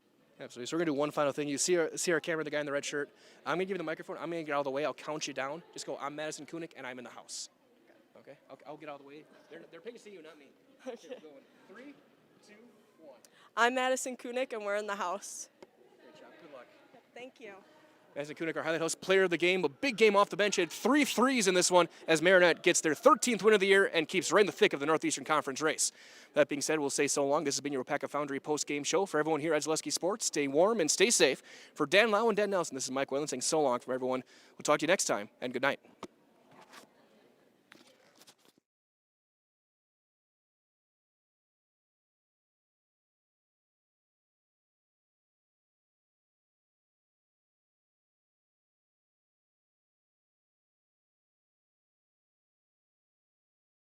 Absolutely. So we're going to do one final thing. You see our camera, the guy in the red shirt. I'm going to give you the microphone. I'm going to get out of the way. I'll count you down. Just go, I'm Madison Kunik, and I'm in the house. Okay? I'll get out of the way. They're paying to see you, not me. Okay. We're going 3, 2, 1. I'm Madison Kunik, and we're in the house. Great job. Good luck. Thank you. Madison Kunik, our Highlight House Player of the Game. A big game off the bench. Had 3 threes in this one as Marinette gets their 13th win of the year and keeps right in the thick of the Northeastern Conference race. That being said, we'll say so long. This has been your Waupaca Foundry post-game show. For everyone here at Zaleski Sports, stay warm and stay safe. For Dan Lau and Dan Nelson, this is Mike Whalen saying so long from everyone. We'll talk to you next time, and good night.